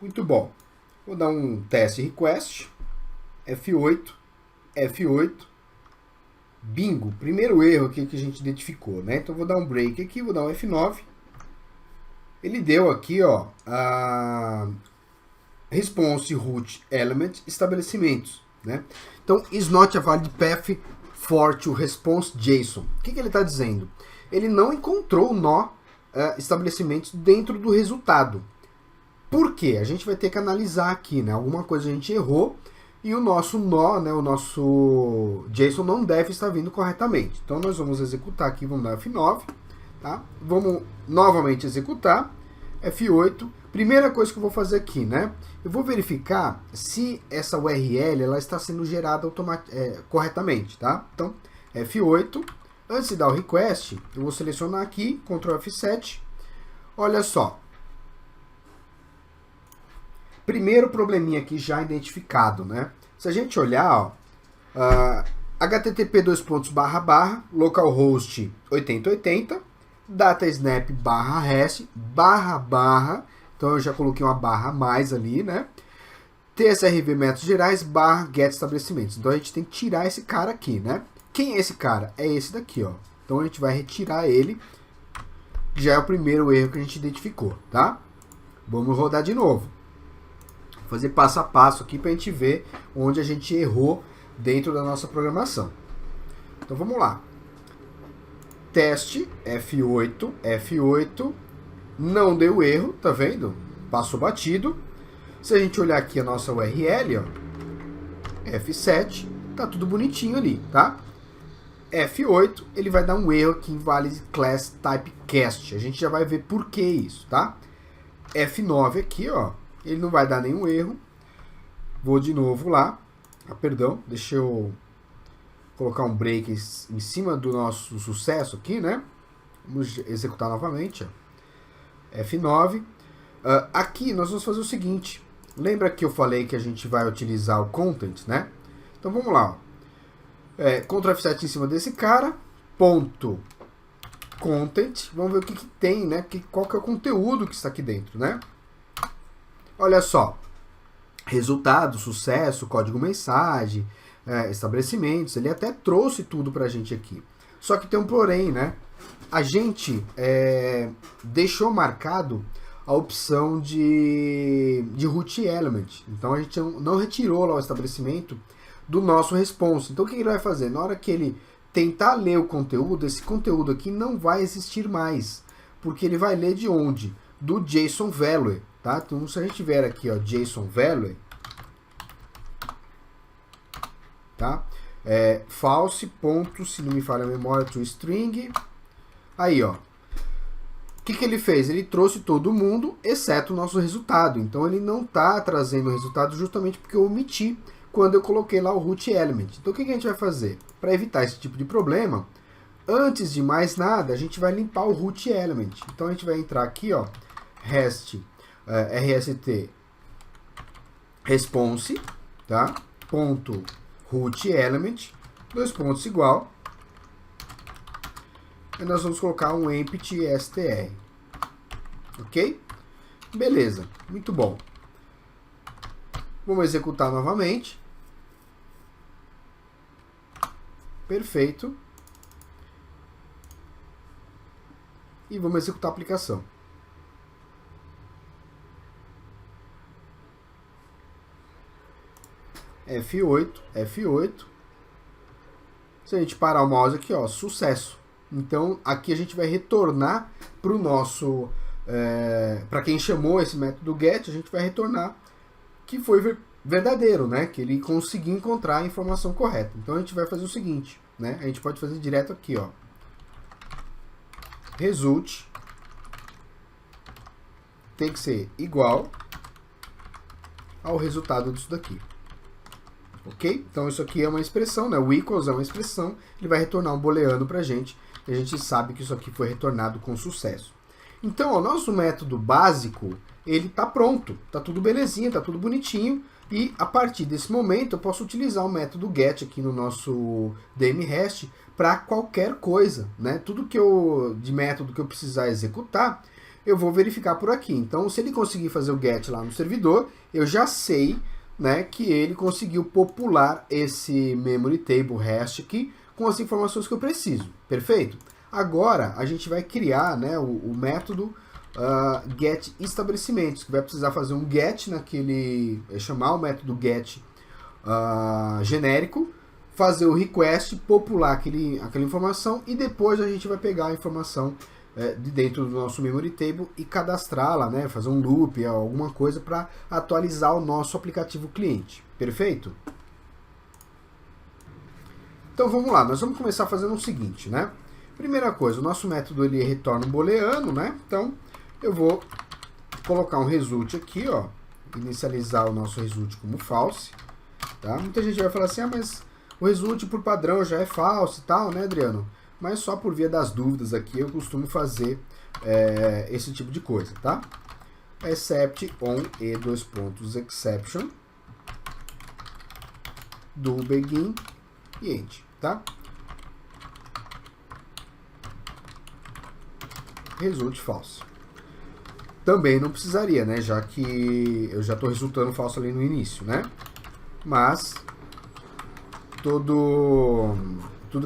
Muito bom. Vou dar um test request, F8, F8, bingo, primeiro erro aqui que a gente identificou, né? Então vou dar um break aqui, vou dar um F9. Ele deu aqui, ó, a response root element estabelecimentos, né? Então is not a valid path for to response JSON. O que ele está dizendo? Ele não encontrou o nó estabelecimentos dentro do resultado. Por quê? A gente vai ter que analisar aqui, né? Alguma coisa a gente errou e o nosso nó, né? O nosso JSON não deve estar vindo corretamente. Então nós vamos executar aqui, vamos dar F9, tá? Vamos novamente executar, F8. Primeira coisa que eu vou fazer aqui, né? Eu vou verificar se essa URL ela está sendo gerada corretamente, tá? Então, F8. Antes de dar o request, eu vou selecionar aqui, Ctrl F7. Olha só. Primeiro probleminha aqui já identificado, né? Se a gente olhar, ó, http localhost 8080, datasnap /res //, então eu já coloquei uma barra a mais ali, né? tsrv métodos gerais /get estabelecimentos. Então a gente tem que tirar esse cara aqui, né? Quem é esse cara? É esse daqui, ó. Então a gente vai retirar ele. Já é o primeiro erro que a gente identificou, tá? Vamos rodar de novo. Vou fazer passo a passo aqui para a gente ver onde a gente errou dentro da nossa programação. Então vamos lá. Teste F8, F8. Não deu erro, tá vendo? Passou batido. Se a gente olhar aqui a nossa URL, ó, F7, tá tudo bonitinho ali, tá? F8, ele vai dar um erro aqui em invalid class typecast. A gente já vai ver por que isso, tá? F9 aqui, ó, ele não vai dar nenhum erro. Vou de novo lá. Perdão, deixa eu colocar um break em cima do nosso sucesso aqui, né? Vamos executar novamente, ó. F9. Aqui nós vamos fazer o seguinte. Lembra que eu falei que a gente vai utilizar o content, né? Então vamos lá. Ctrl F7 em cima desse cara. Ponto content. Vamos ver o que tem, né? Qual que é o conteúdo que está aqui dentro, né? Olha só. Resultado, sucesso, código mensagem, estabelecimentos. Ele até trouxe tudo pra gente aqui. Só que tem um porém, né? A gente deixou marcado a opção de root element. Então a gente não retirou lá o estabelecimento do nosso response. Então o que ele vai fazer? Na hora que ele tentar ler o conteúdo, esse conteúdo aqui não vai existir mais. Porque ele vai ler de onde? Do JSON value. Tá? Então se a gente tiver aqui, ó, JSON value, tá? False, ponto, se não me falha a memória, to string. Aí, ó. O que ele fez? Ele trouxe todo mundo, exceto o nosso resultado. Então ele não está trazendo o resultado justamente porque eu omiti quando eu coloquei lá o root element. Então o que a gente vai fazer? Para evitar esse tipo de problema, antes de mais nada, a gente vai limpar o root element. Então a gente vai entrar aqui, ó, rest response, tá? Ponto root element, dois pontos igual. E nós vamos colocar um empty str. Ok? Beleza, muito bom. Vamos executar novamente. Perfeito. E vamos executar a aplicação. F8, F8. Se a gente parar o mouse aqui, ó, sucesso. Então, aqui a gente vai retornar para o nosso... para quem chamou esse método get, a gente vai retornar que foi verdadeiro, né? Que ele conseguiu encontrar a informação correta. Então, a gente vai fazer o seguinte, né? A gente pode fazer direto aqui, ó. Result tem que ser igual ao resultado disso daqui. Ok? Então isso aqui é uma expressão, né? O equals é uma expressão, ele vai retornar um booleano pra gente, e a gente sabe que isso aqui foi retornado com sucesso. Então, o nosso método básico, ele tá pronto, tá tudo belezinha, tá tudo bonitinho, e a partir desse momento eu posso utilizar o método get aqui no nosso DMRest para qualquer coisa, né? Tudo que de método que eu precisar executar, eu vou verificar por aqui. Então, se ele conseguir fazer o get lá no servidor, eu já sei, né, que ele conseguiu popular esse memory table hash aqui com as informações que eu preciso. Perfeito? Agora, a gente vai criar, né, o método get estabelecimentos, que vai precisar fazer um get naquele... chamar o método get genérico, fazer o request, popular aquela informação, e depois a gente vai pegar a informação de dentro do nosso memory table e cadastrá-la, né, fazer um loop, alguma coisa para atualizar o nosso aplicativo cliente. Perfeito? Então vamos lá, nós vamos começar fazendo o seguinte, né? Primeira coisa, o nosso método ele retorna um booleano, né? Então eu vou colocar um result aqui, ó, inicializar o nosso result como false, tá? Muita gente vai falar assim, ah, mas o result por padrão já é false e tal, né, Adriano? Mas só por via das dúvidas aqui eu costumo fazer esse tipo de coisa, tá? Except on e dois pontos exception do begin e end, tá? Result false. Também não precisaria, né? Já que eu já estou resultando falso ali no início, né? Mas tudo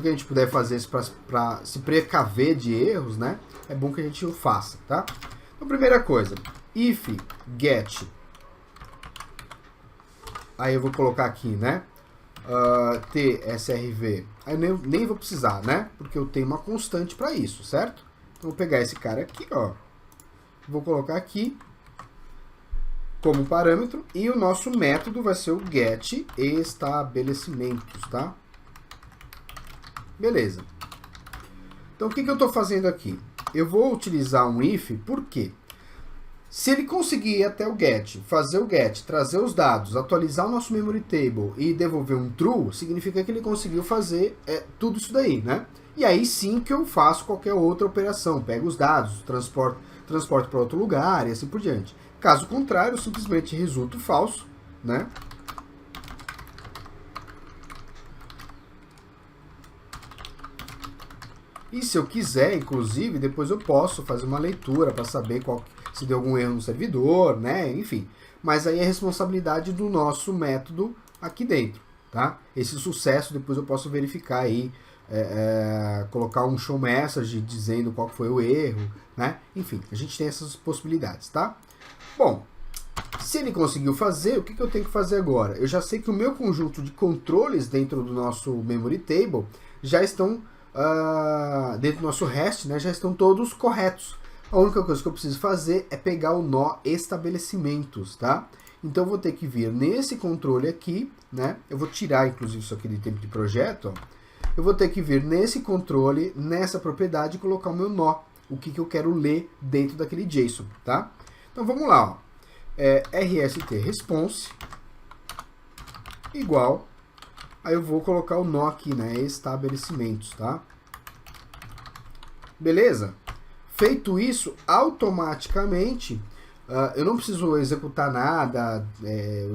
que a gente puder fazer para se precaver de erros, né? É bom que a gente o faça, tá? Então, primeira coisa, if get, aí eu vou colocar aqui, né? tsrv, aí eu nem vou precisar, né? Porque eu tenho uma constante para isso, certo? Então, vou pegar esse cara aqui, ó, vou colocar aqui como parâmetro, e o nosso método vai ser o get estabelecimentos, tá? Beleza. Então, o que eu estou fazendo aqui? Eu vou utilizar um if, por quê? Se ele conseguir ir até o get, fazer o get, trazer os dados, atualizar o nosso memory table e devolver um true, significa que ele conseguiu fazer tudo isso daí, né? E aí sim que eu faço qualquer outra operação, pego os dados, transporto para outro lugar e assim por diante. Caso contrário, eu simplesmente resulto falso, né? E se eu quiser, inclusive, depois eu posso fazer uma leitura para saber se deu algum erro no servidor, né? Enfim. Mas aí é responsabilidade do nosso método aqui dentro, tá? Esse sucesso depois eu posso verificar aí, colocar um show message dizendo qual foi o erro, né? Enfim, a gente tem essas possibilidades, tá? Bom, se ele conseguiu fazer, o que eu tenho que fazer agora? Eu já sei que o meu conjunto de controles dentro do nosso memory table já estão dentro do nosso REST, né, já estão todos corretos. A única coisa que eu preciso fazer é pegar o nó estabelecimentos, tá? Então eu vou ter que vir nesse controle aqui, né? Eu vou tirar inclusive isso aqui de tempo de projeto, ó. Eu vou ter que vir nesse controle, nessa propriedade e colocar o meu nó, o que eu quero ler dentro daquele JSON, tá? Então vamos lá, ó. RST response igual, aí eu vou colocar o nó aqui, né, estabelecimentos, tá? Beleza? Feito isso, automaticamente, eu não preciso executar nada,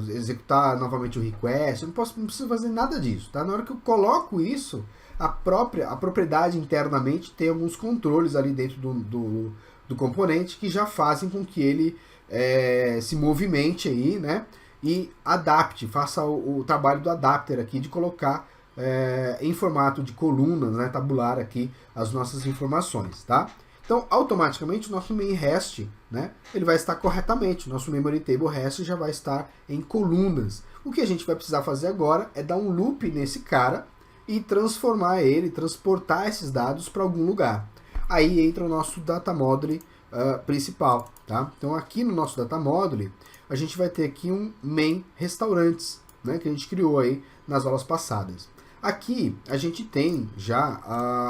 executar novamente o request, eu não preciso fazer nada disso, tá? Na hora que eu coloco isso, a propriedade internamente tem alguns controles ali dentro do componente que já fazem com que ele se movimente aí, né? E adapte, faça o trabalho do adapter aqui de colocar em formato de colunas, né, tabular aqui as nossas informações, tá? Então, automaticamente, o nosso main REST, né, ele vai estar corretamente. Nosso memory table REST já vai estar em colunas. O que a gente vai precisar fazer agora é dar um loop nesse cara e transformar ele, transportar esses dados para algum lugar. Aí entra o nosso data module principal, tá? Então, aqui no nosso data module, a gente vai ter aqui um main restaurantes, né, que a gente criou aí nas aulas passadas. Aqui a gente tem já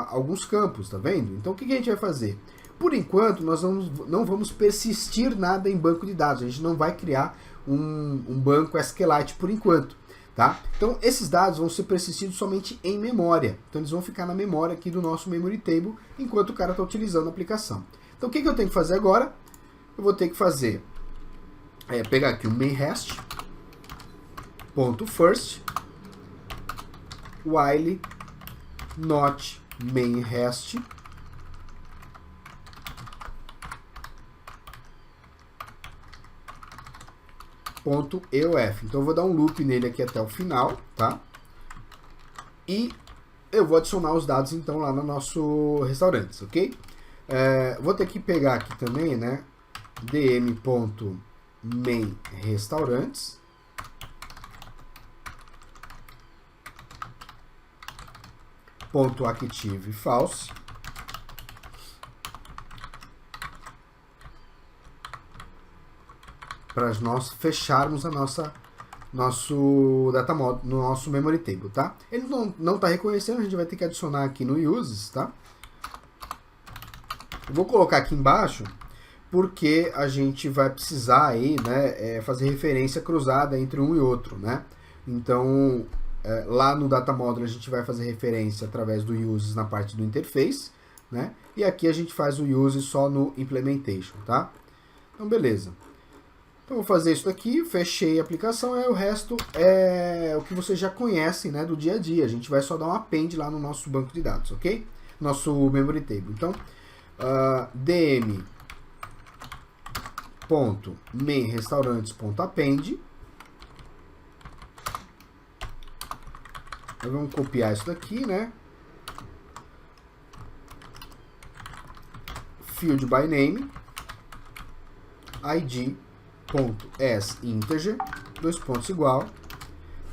alguns campos, tá vendo? Então o que a gente vai fazer? Por enquanto nós não vamos persistir nada em banco de dados, a gente não vai criar um banco SQLite por enquanto, tá? Então esses dados vão ser persistidos somente em memória, então eles vão ficar na memória aqui do nosso memory table enquanto o cara está utilizando a aplicação. Então o que eu tenho que fazer agora? Eu vou ter que fazer, pegar aqui o main REST, .first, while not main REST .eof. Então eu vou dar um loop nele aqui até o final, tá? E eu vou adicionar os dados então lá no nosso restaurantes, ok? Vou ter que pegar aqui também, né? dm.main_restaurantes .active false para nós fecharmos a nosso data model no nosso memory table, tá? Ele não está reconhecendo, a gente vai ter que adicionar aqui no uses, tá? Eu vou colocar aqui embaixo porque a gente vai precisar aí, né, fazer referência cruzada entre um e outro, né? Então lá no data model a gente vai fazer referência através do uses na parte do interface, né? E aqui a gente faz o use só no implementation, tá? Então beleza. Então vou fazer isso daqui, fechei a aplicação, aí o resto é o que vocês já conhecem, né, do dia a dia. A gente vai só dar um append lá no nosso banco de dados, ok? Nosso memory table. Então dm.main_restaurantes.append. Vamos copiar isso daqui, né? Field by name, id.asInteger, dois pontos igual,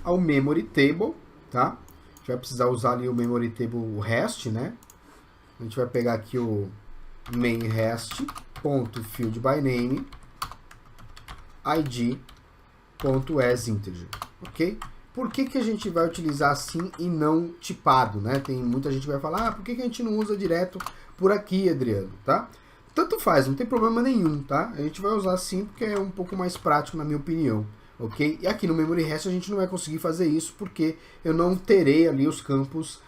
ao memory table, tá? A gente vai precisar usar ali o memory table REST, né? A gente vai pegar aqui o main REST.field by name, id.asInteger, ok? Por que a gente vai utilizar assim e não tipado, né? Tem muita gente que vai falar, por que a gente não usa direto por aqui, Adriano, tá? Tanto faz, não tem problema nenhum, tá? A gente vai usar assim porque é um pouco mais prático, na minha opinião, ok? E aqui no Memory REST a gente não vai conseguir fazer isso porque eu não terei ali os campos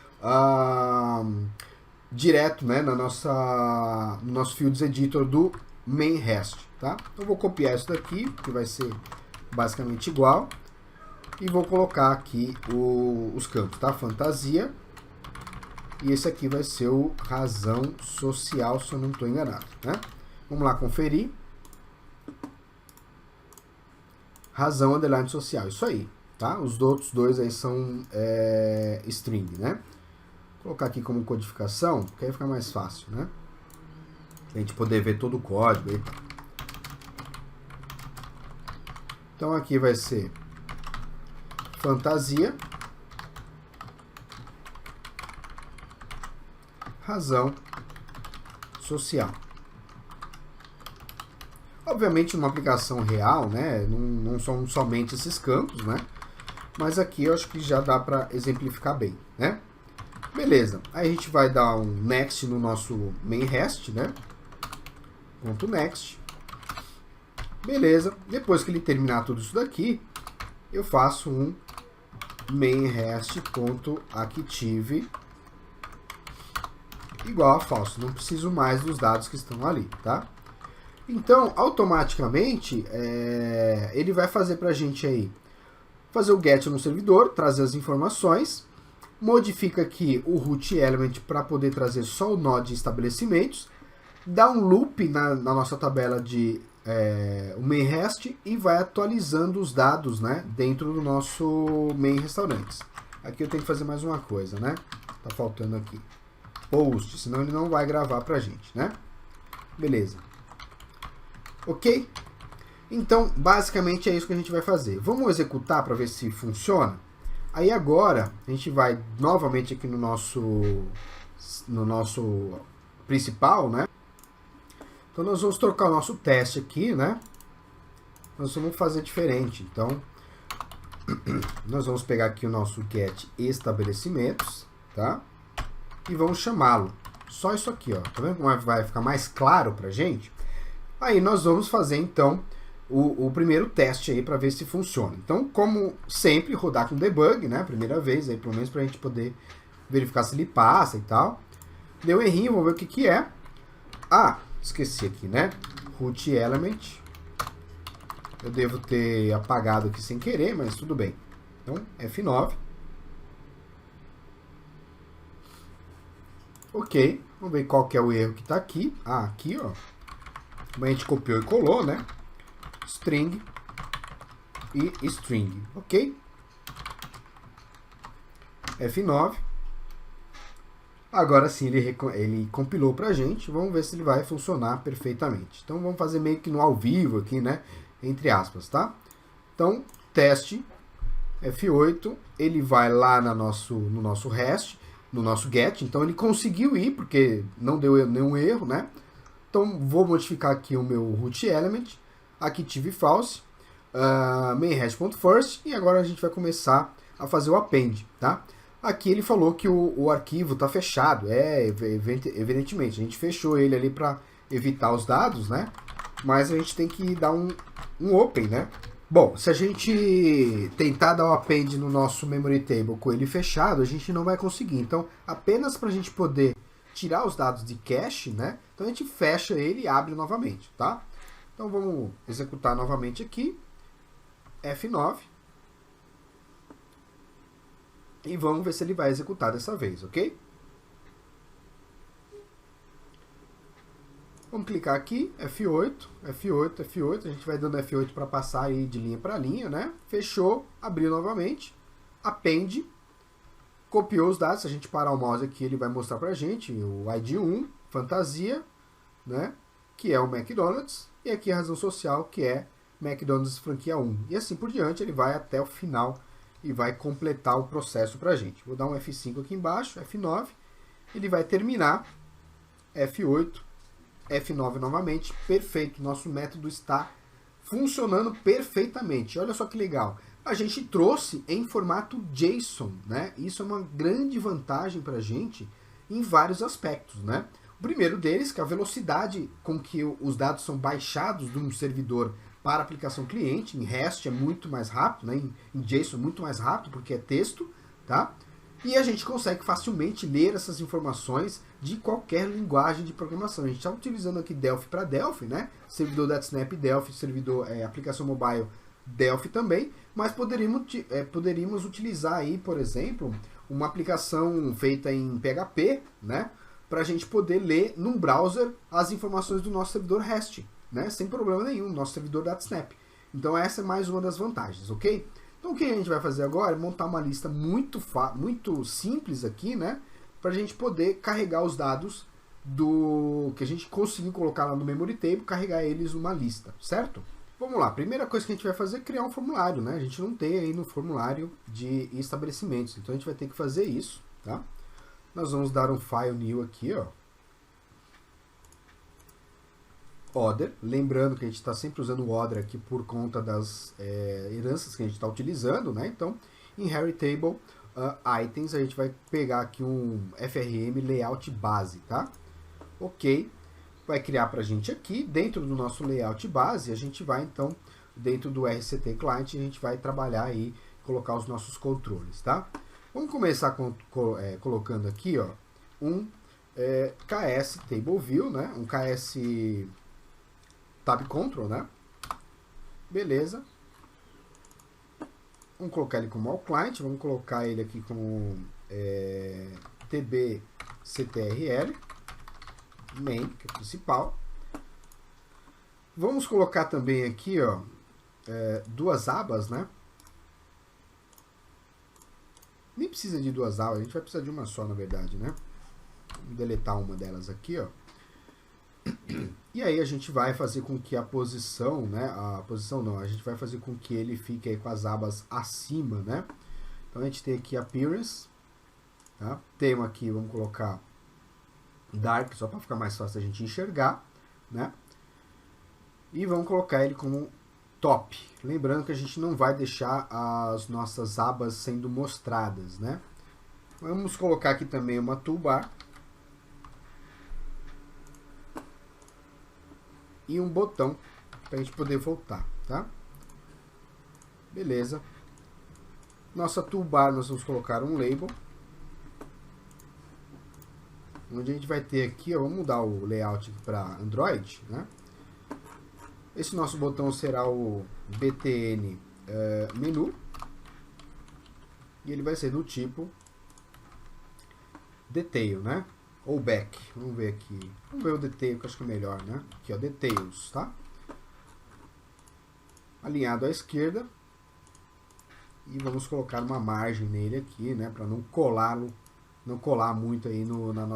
direto, né, no nosso Fields Editor do main REST, tá? Então eu vou copiar isso daqui, que vai ser basicamente igual. E vou colocar aqui os campos, tá? Fantasia. E esse aqui vai ser o razão social, se eu não estou enganado, né? Vamos lá conferir. Razão underline social, isso aí, tá? Os outros dois aí são string, né? Vou colocar aqui como codificação, porque aí fica mais fácil, né? Pra gente poder ver todo o código aí. Então aqui vai ser fantasia, razão social. Obviamente, numa aplicação real, né, não são somente esses campos, né, mas aqui eu acho que já dá para exemplificar bem, né. Beleza, aí a gente vai dar um next no nosso main REST, né, ponto next. Beleza, depois que ele terminar tudo isso daqui, eu faço um main REST.active igual a false. Não preciso mais dos dados que estão ali, tá? Então, automaticamente, ele vai fazer pra gente aí, fazer o get no servidor, trazer as informações, modifica aqui o root element para poder trazer só o nó de estabelecimentos, dá um loop na nossa tabela de o main REST e vai atualizando os dados, né, dentro do nosso main restaurantes. Aqui eu tenho que fazer mais uma coisa, né? Tá faltando aqui. Post, senão ele não vai gravar pra gente, né? Beleza. Ok? Então, basicamente é isso que a gente vai fazer. Vamos executar para ver se funciona? Aí agora, a gente vai novamente aqui no nosso principal, né? Então nós vamos trocar o nosso teste aqui, né? Nós vamos fazer diferente. Então, nós vamos pegar aqui o nosso get estabelecimentos, tá? E vamos chamá-lo. Só isso aqui, ó. Tá vendo como vai ficar mais claro pra gente? Aí nós vamos fazer, então, o primeiro teste aí para ver se funciona. Então, como sempre, rodar com debug, né? Primeira vez, aí, pelo menos pra gente poder verificar se ele passa e tal. Deu errinho, vamos ver o que que é. Ah, esqueci aqui, né? Root element. Eu devo ter apagado aqui sem querer, mas tudo bem. Então, F9. Ok, vamos ver qual que é o erro que está aqui. Ah, aqui, ó. A gente copiou e colou, né? String e string, ok? F9. Agora sim ele compilou pra gente. Vamos ver se ele vai funcionar perfeitamente. Então vamos fazer meio que no ao vivo aqui, né? Entre aspas, tá? Então, teste F8, ele vai lá no nosso REST, no nosso GET. Então ele conseguiu ir, porque não deu nenhum erro, né? Então vou modificar aqui o meu root element. Aqui tive false, main hash.first, e agora a gente vai começar a fazer o append, tá? Aqui ele falou que o arquivo está fechado, evidentemente, a gente fechou ele ali para evitar os dados, né? Mas a gente tem que dar um open, né? Bom, se a gente tentar dar o append no nosso memory table com ele fechado, a gente não vai conseguir. Então, apenas para a gente poder tirar os dados de cache, né? Então a gente fecha ele e abre novamente, tá? Então vamos executar novamente aqui, F9. E vamos ver se ele vai executar dessa vez, ok? Vamos clicar aqui, F8, F8, F8. A gente vai dando F8 para passar aí de linha para linha, né? Fechou, abriu novamente, append, copiou os dados. Se a gente parar o mouse aqui, ele vai mostrar para a gente o ID 1, fantasia, né? Que é o McDonald's. E aqui a razão social, que é McDonald's franquia 1. E assim por diante, ele vai até o final e vai completar o processo para a gente. Vou dar um F5 aqui embaixo, F9, ele vai terminar, F8, F9 novamente, perfeito, nosso método está funcionando perfeitamente. Olha só que legal, a gente trouxe em formato JSON, né? Isso é uma grande vantagem para a gente em vários aspectos, né? O primeiro deles, que é a velocidade com que os dados são baixados de um servidor para a aplicação cliente. Em REST é muito mais rápido, né? Em JSON é muito mais rápido, porque é texto, tá? E a gente consegue facilmente ler essas informações de qualquer linguagem de programação. A gente está utilizando aqui Delphi para Delphi, né? Servidor .NET Delphi, servidor aplicação mobile Delphi também, mas poderíamos utilizar aí, por exemplo, uma aplicação feita em PHP, né? Para a gente poder ler num browser as informações do nosso servidor REST, né? Sem problema nenhum, nosso servidor .snap. Então essa é mais uma das vantagens, ok? Então o que a gente vai fazer agora é montar uma lista muito simples aqui, né? Para a gente poder carregar os dados do que a gente conseguiu colocar lá no memory table, carregar eles numa lista, certo? Vamos lá, primeira coisa que a gente vai fazer é criar um formulário, né? A gente não tem aí no formulário de estabelecimentos, então a gente vai ter que fazer isso, tá? Nós vamos dar um file new aqui, ó. Order, lembrando que a gente está sempre usando o order aqui por conta das heranças que a gente está utilizando, né? Então, inheritable items, a gente vai pegar aqui um FRM layout base, tá? Ok, vai criar para a gente aqui, dentro do nosso layout base, a gente vai então, dentro do RCT client, a gente vai trabalhar aí, colocar os nossos controles, tá? Vamos começar colocando aqui, ó, um KS Table View, né? Um KS Tab Control, né? Beleza. Vamos colocar ele como all client, vamos colocar ele aqui como tbctrl, main, que é o principal. Vamos colocar também aqui, ó, duas abas, né? Nem precisa de duas abas, a gente vai precisar de uma só, na verdade, né? Vou deletar uma delas aqui, ó. E aí a gente vai fazer com que a posição, né? A posição não, a gente vai fazer com que ele fique aí com as abas acima, né? Então a gente tem aqui Appearance, tá? Tema aqui, vamos colocar Dark, só para ficar mais fácil a gente enxergar, né? E vamos colocar ele como Top. Lembrando que a gente não vai deixar as nossas abas sendo mostradas, né? Vamos colocar aqui também uma Toolbar. E um botão para a gente poder voltar, tá? Beleza. Nossa toolbar, nós vamos colocar um label. Onde a gente vai ter aqui, ó, vamos mudar o layout para Android, né? Esse nosso botão será o btn menu. E ele vai ser do tipo detail, né? Ou back. Vamos ver aqui. Vamos ver o detail, que eu acho que é melhor, né? Aqui, ó, details, tá? Alinhado à esquerda. E vamos colocar uma margem nele aqui, né? Para não colá-lo, não colar muito aí na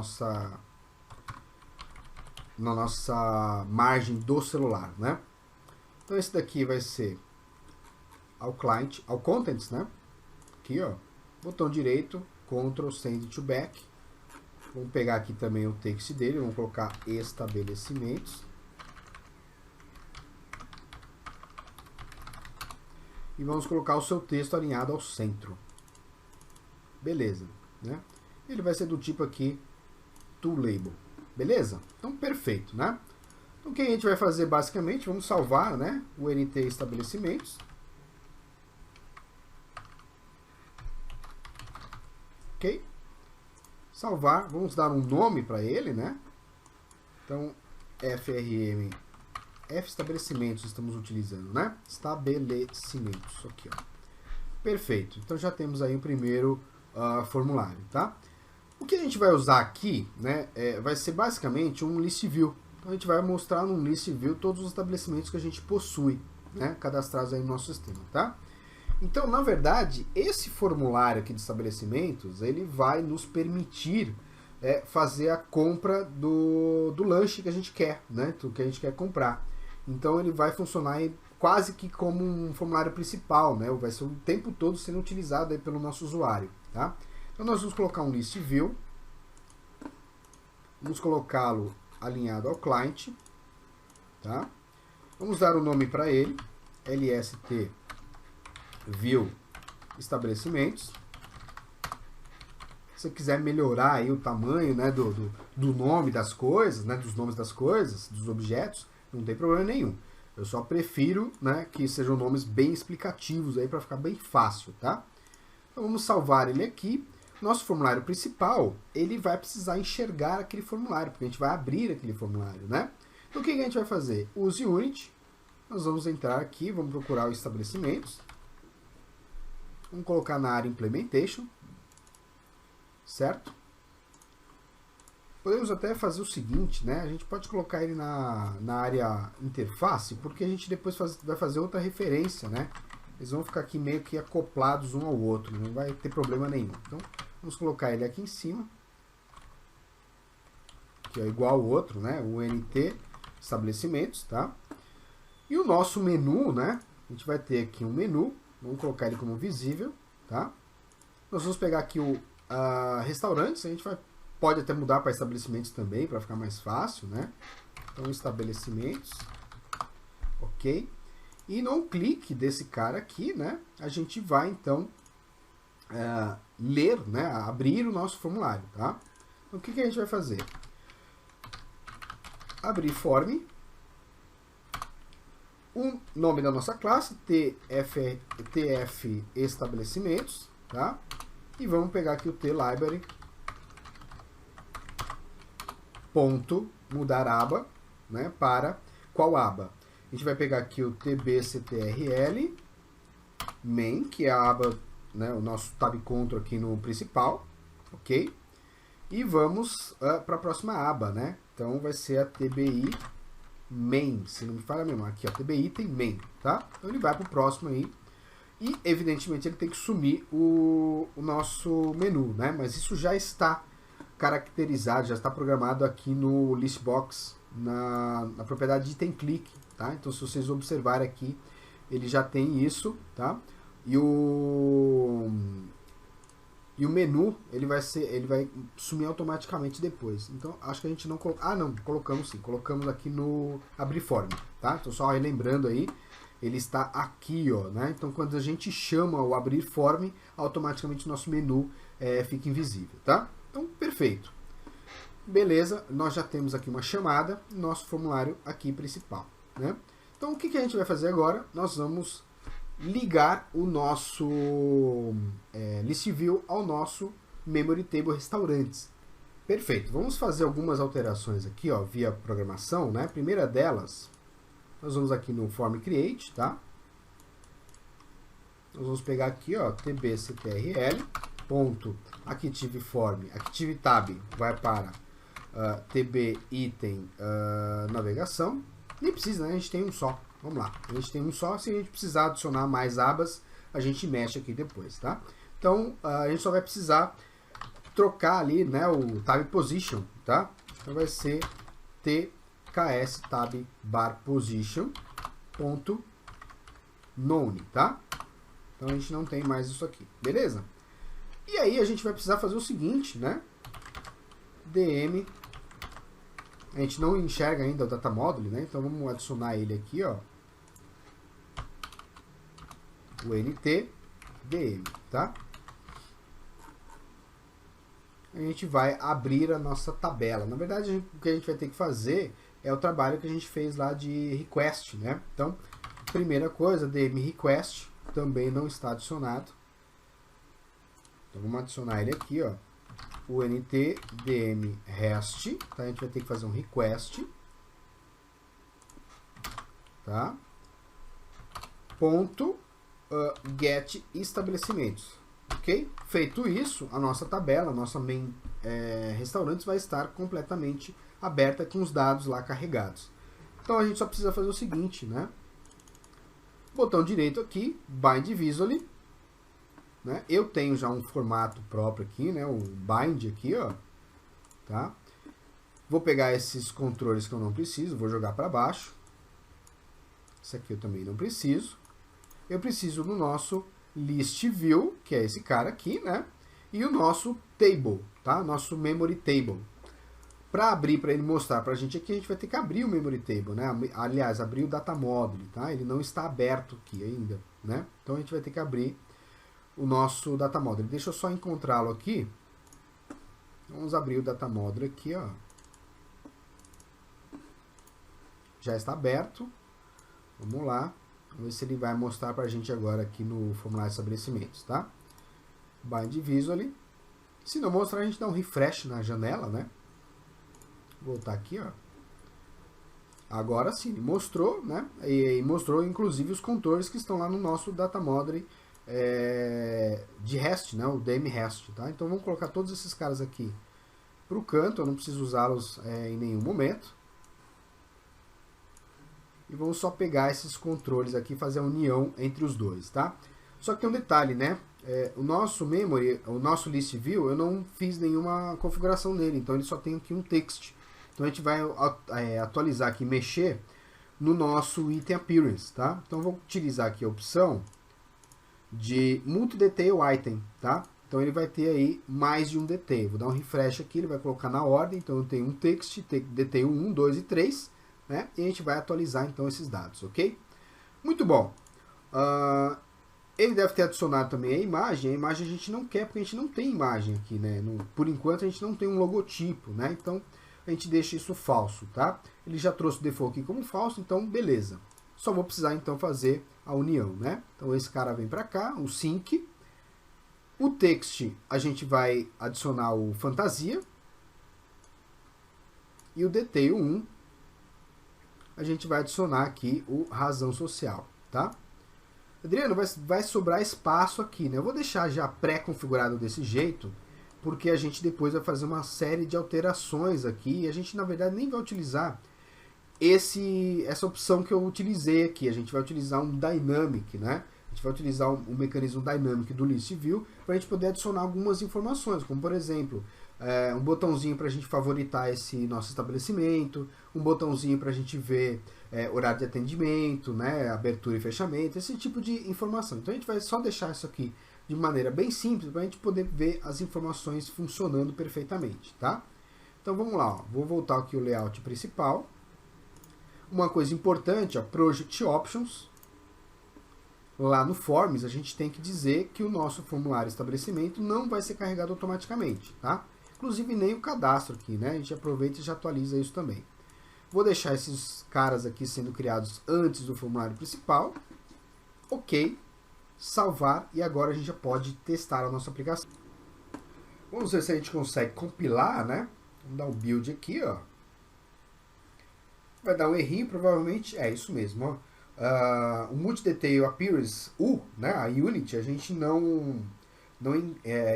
nossa margem do celular, né? Então esse daqui vai ser ao client, ao contents, né? Aqui, ó, botão direito, Ctrl Send to Back. Vamos pegar aqui também o text dele, vamos colocar estabelecimentos. E vamos colocar o seu texto alinhado ao centro. Beleza, né? Ele vai ser do tipo aqui, toLabel. Beleza? Então, perfeito, né? Então, o que a gente vai fazer basicamente, vamos salvar, né, o NT estabelecimentos. Ok? Salvar, vamos dar um nome para ele, né? Então, FRM, F estabelecimentos estamos utilizando, né? Estabelecimentos, aqui, ó. Perfeito, então já temos aí o primeiro formulário, tá? O que a gente vai usar aqui, né, vai ser basicamente um list view. Então a gente vai mostrar no list view todos os estabelecimentos que a gente possui, né, cadastrados aí no nosso sistema, tá? Então, na verdade, esse formulário aqui de estabelecimentos, ele vai nos permitir fazer a compra do lanche que a gente quer, né? Do que a gente quer comprar. Então, ele vai funcionar aí quase que como um formulário principal, né? Vai ser o tempo todo sendo utilizado aí pelo nosso usuário, tá? Então, nós vamos colocar um list view. Vamos colocá-lo alinhado ao client, tá? Vamos dar o nome para ele, lst view estabelecimentos. Se você quiser melhorar aí o tamanho, né, do nome das coisas, né, dos nomes das coisas, dos objetos, não tem problema nenhum. Eu só prefiro, né, que sejam nomes bem explicativos aí para ficar bem fácil, tá? Então vamos salvar ele aqui. Nosso formulário principal, ele vai precisar enxergar aquele formulário, porque a gente vai abrir aquele formulário, né? Então o que a gente vai fazer? Use Unity. Nós vamos entrar aqui, vamos procurar os estabelecimentos. Vamos colocar na área Implementation, certo? Podemos até fazer o seguinte, né? A gente pode colocar ele na área Interface, porque a gente depois vai fazer outra referência, né? Eles vão ficar aqui meio que acoplados um ao outro, não vai ter problema nenhum. Então, vamos colocar ele aqui em cima, que é igual ao outro, né? O NT estabelecimentos, tá? E o nosso menu, né? A gente vai ter aqui um menu. Vamos colocar ele como visível, tá? Nós vamos pegar aqui o restaurantes, a gente pode até mudar para estabelecimentos também, para ficar mais fácil, né? Então, estabelecimentos, ok? E no clique desse cara aqui, né? A gente vai, então, ler, né? Abrir o nosso formulário, tá? Então, o que a gente vai fazer? Abrir form. O nome da nossa classe, tf estabelecimentos, tá? E vamos pegar aqui o tlibrary, ponto, mudar aba, né? Para qual aba? A gente vai pegar aqui o tbctrl, main, que é a aba, né? O nosso tab control aqui no principal, ok? E vamos para a próxima aba, né? Então vai ser a tbi main, se não me falha a memória, aqui ó, TBI tem main, tá? Então ele vai para o próximo aí. E, evidentemente, ele tem que sumir o nosso menu, né? Mas isso já está caracterizado, já está programado aqui no listbox, na propriedade item click, tá? Então, se vocês observarem aqui, ele já tem isso, tá? E o menu, ele vai sumir automaticamente depois. Então, acho que a gente não colocou... Ah, não, colocamos sim. Colocamos aqui no abrir form, tá? Então, só relembrando aí, ele está aqui, ó, né? Então, quando a gente chama o abrir form, automaticamente o nosso menu fica invisível, tá? Então, perfeito. Beleza, nós já temos aqui uma chamada, nosso formulário aqui principal, né? Então, o que a gente vai fazer agora? Nós vamos ligar o nosso list view ao nosso memory table restaurantes. Perfeito. Vamos fazer algumas alterações aqui, ó, via programação, né? A primeira delas, nós vamos aqui no form create, tá? Nós vamos pegar aqui, ó, tbctrl, ponto, active form, active tab vai para tb item navegação. Nem precisa, né? A gente tem um só. Vamos lá. A gente tem um só. Se a gente precisar adicionar mais abas, a gente mexe aqui depois, tá? Então, a gente só vai precisar trocar ali, né, o tab position, tá? Então vai ser tks tab bar position ponto none, tá? Então a gente não tem mais isso aqui, beleza? E aí a gente vai precisar fazer o seguinte, né? dm, a gente não enxerga ainda o data module, né? Então vamos adicionar ele aqui, ó. O nt dm, tá? A gente vai abrir a nossa tabela. Na verdade, o que a gente vai ter que fazer é o trabalho que a gente fez lá de request, né? Então, primeira coisa, dm request também não está adicionado. Então vamos adicionar ele aqui, ó. O nt dm rest, tá? A gente vai ter que fazer um request, tá? Ponto get estabelecimentos, ok? Feito isso, a nossa tabela, a nossa main restaurantes vai estar completamente aberta com os dados lá carregados. Então a gente só precisa fazer o seguinte, né? Botão direito aqui, bind visually, né? Eu tenho já um formato próprio aqui, né? O bind aqui, ó, tá? Vou pegar esses controles que eu não preciso, vou jogar para baixo. Esse aqui eu também não preciso. Eu preciso do nosso list view, que é esse cara aqui, né? E o nosso table, tá? Nosso memory table. Para abrir, para ele mostrar para a gente aqui, a gente vai ter que abrir o memory table, né? Aliás, abrir o data module, tá? Ele não está aberto aqui ainda, né? Então a gente vai ter que abrir o nosso data module. Deixa eu só encontrá-lo aqui. Vamos abrir o data module aqui, ó. Já está aberto. Vamos lá. Vamos ver se ele vai mostrar para a gente agora aqui no formulário de estabelecimentos, tá? Bind visually. Se não mostrar, a gente dá um refresh na janela, né? Vou voltar aqui, ó. Agora sim, ele mostrou, né? E mostrou inclusive os controles que estão lá no nosso data module de REST, né? O dm REST, tá? Então vamos colocar todos esses caras aqui para o canto. Eu não preciso usá-los em nenhum momento. E vamos só pegar esses controles aqui e fazer a união entre os dois, tá? Só que tem um detalhe, né? O nosso memory, o nosso list view, eu não fiz nenhuma configuração nele, então ele só tem aqui um text. Então a gente vai atualizar aqui, mexer no nosso item appearance, tá? Então eu vou utilizar aqui a opção de multi-detail item, tá? Então ele vai ter aí mais de um detail. Vou dar um refresh aqui, ele vai colocar na ordem, então eu tenho um text, detail 1, 2 e 3, né? E a gente vai atualizar então esses dados, ok? Muito bom. Ele deve ter adicionado também a imagem a gente não quer porque a gente não tem imagem aqui, né? Por enquanto a gente não tem um logotipo, né? Então a gente deixa isso falso, tá? Ele já trouxe o default aqui como falso, então beleza. Só vou precisar então fazer a união, né? Então esse cara vem para cá, o sync. O text a gente vai adicionar o fantasia. E o detail 1 a gente vai adicionar aqui o razão social, tá? Adriano, vai sobrar espaço aqui, né? Eu vou deixar já pré-configurado desse jeito, porque a gente depois vai fazer uma série de alterações aqui, e a gente, na verdade, nem vai utilizar essa opção que eu utilizei aqui. A gente vai utilizar um dynamic, né? A gente vai utilizar o mecanismo Dynamic do List View para a gente poder adicionar algumas informações, como por exemplo, um botãozinho para a gente favoritar esse nosso estabelecimento, um botãozinho para a gente ver horário de atendimento, né, abertura e fechamento, esse tipo de informação. Então a gente vai só deixar isso aqui de maneira bem simples para a gente poder ver as informações funcionando perfeitamente, tá? Então vamos lá, ó. Vou voltar aqui o layout principal. Uma coisa importante, ó, Project Options. Lá no Forms a gente tem que dizer que o nosso formulário estabelecimento não vai ser carregado automaticamente, tá? Inclusive nem o cadastro aqui, né? A gente aproveita e já atualiza isso também. Vou deixar esses caras aqui sendo criados antes do formulário principal. Ok. Salvar e agora a gente já pode testar a nossa aplicação. Vamos ver se a gente consegue compilar, né? Vamos dar um build aqui, ó. Vai dar um errinho, provavelmente. É isso mesmo, ó. O Multi-Detail Appearance U, né, a Unity, a gente não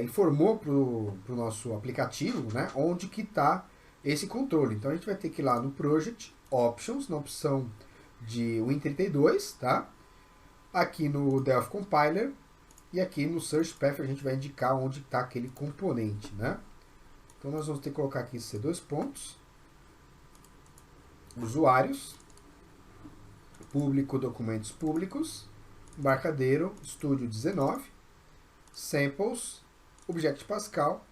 informou para o nosso aplicativo, né, onde que está esse controle. Então a gente vai ter que ir lá no Project Options, na opção de Win32, tá? Aqui no Delphi Compiler e aqui no Search Path a gente vai indicar onde está aquele componente, né? Então nós vamos ter que colocar aqui C2 pontos, usuários, público, documentos públicos, embarcadeiro, Studio 19, samples, Object Pascal,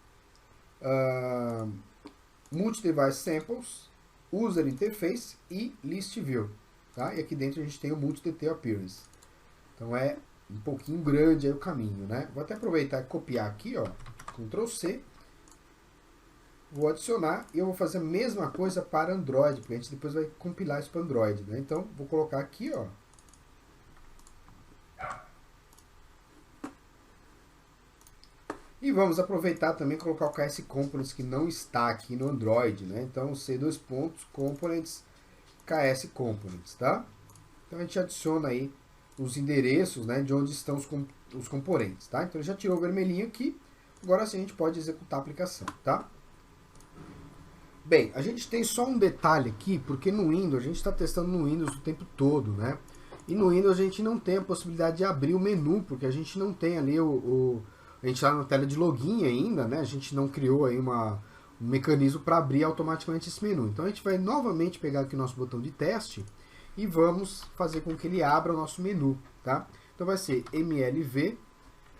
Multi-Device Samples, User Interface e List View. Tá? E aqui dentro a gente tem o Multi-Detail Appearance. Então é um pouquinho grande aí o caminho, né? Vou até aproveitar e copiar aqui, ó, Ctrl C. Vou adicionar e eu vou fazer a mesma coisa para Android, porque a gente depois vai compilar isso para Android, né? Então, vou colocar aqui, ó. E vamos aproveitar também e colocar o KS Components que não está aqui no Android, né? Então, C2 pontos, Components, KS Components, tá? Então, a gente adiciona aí os endereços, né, de onde estão os componentes, tá? Então, já tirou o vermelhinho aqui. Agora sim a gente pode executar a aplicação, tá? Bem, a gente tem só um detalhe aqui, porque no Windows, a gente está testando no Windows o tempo todo, né? E no Windows a gente não tem a possibilidade de abrir o menu, porque a gente não tem ali a gente está na tela de login ainda, né? A gente não criou aí um mecanismo para abrir automaticamente esse menu. Então a gente vai novamente pegar aqui o nosso botão de teste e vamos fazer com que ele abra o nosso menu, tá? Então vai ser mlv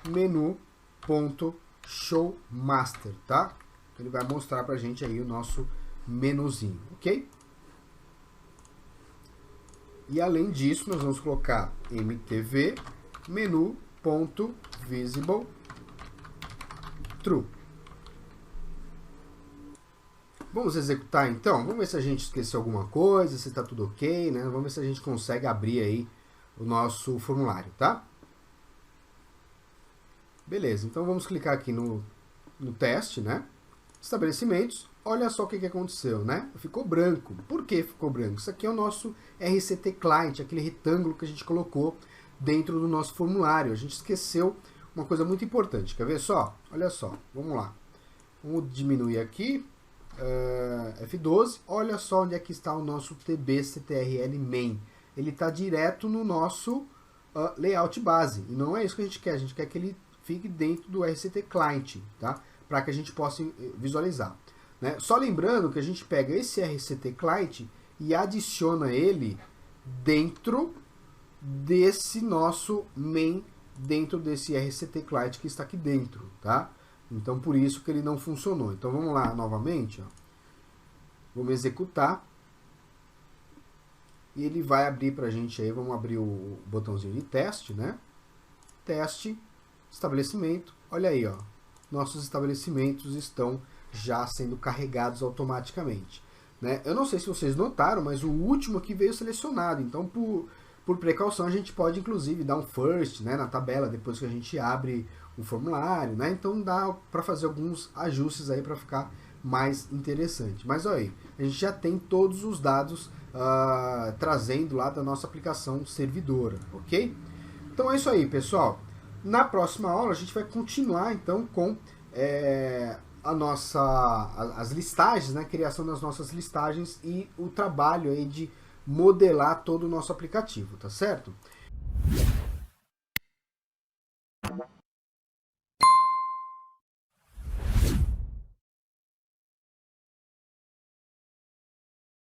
menu.showmaster, tá? Ele vai mostrar pra gente aí o nosso menuzinho, ok? E além disso, nós vamos colocar mtv menu.visible true. Vamos executar então? Vamos ver se a gente esqueceu alguma coisa, se está tudo ok, né? Vamos ver se a gente consegue abrir aí o nosso formulário, tá? Beleza, então vamos clicar aqui no teste, né? Estabelecimentos, olha só o que aconteceu, né? Ficou branco. Por que ficou branco? Isso aqui é o nosso RCT Client, aquele retângulo que a gente colocou dentro do nosso formulário. A gente esqueceu uma coisa muito importante. Quer ver só? Olha só, vamos lá. Vamos diminuir aqui, F12. Olha só onde é que está o nosso tbctrl main. Ele está direto no nosso layout base. E não é isso que a gente quer que ele fique dentro do RCT Client, tá? Para que a gente possa visualizar, né? Só lembrando que a gente pega esse RCT Client e adiciona ele dentro desse nosso main, dentro desse RCT Client que está aqui dentro, tá? Então por isso que ele não funcionou. Então vamos lá novamente, ó. Vamos executar e ele vai abrir para a gente aí. Vamos abrir o botãozinho de teste, né? Teste, estabelecimento. Olha aí, ó. Nossos estabelecimentos estão já sendo carregados automaticamente, né? Eu não sei se vocês notaram, mas o último aqui veio selecionado. Então, por precaução, a gente pode, inclusive, dar um first, né, na tabela, depois que a gente abre o formulário, né? Então, dá para fazer alguns ajustes aí para ficar mais interessante. Mas, olha aí, a gente já tem todos os dados trazendo lá da nossa aplicação servidora, ok? Então, é isso aí, pessoal. Na próxima aula a gente vai continuar então com as listagens, né, criação das nossas listagens e o trabalho aí de modelar todo o nosso aplicativo, tá certo?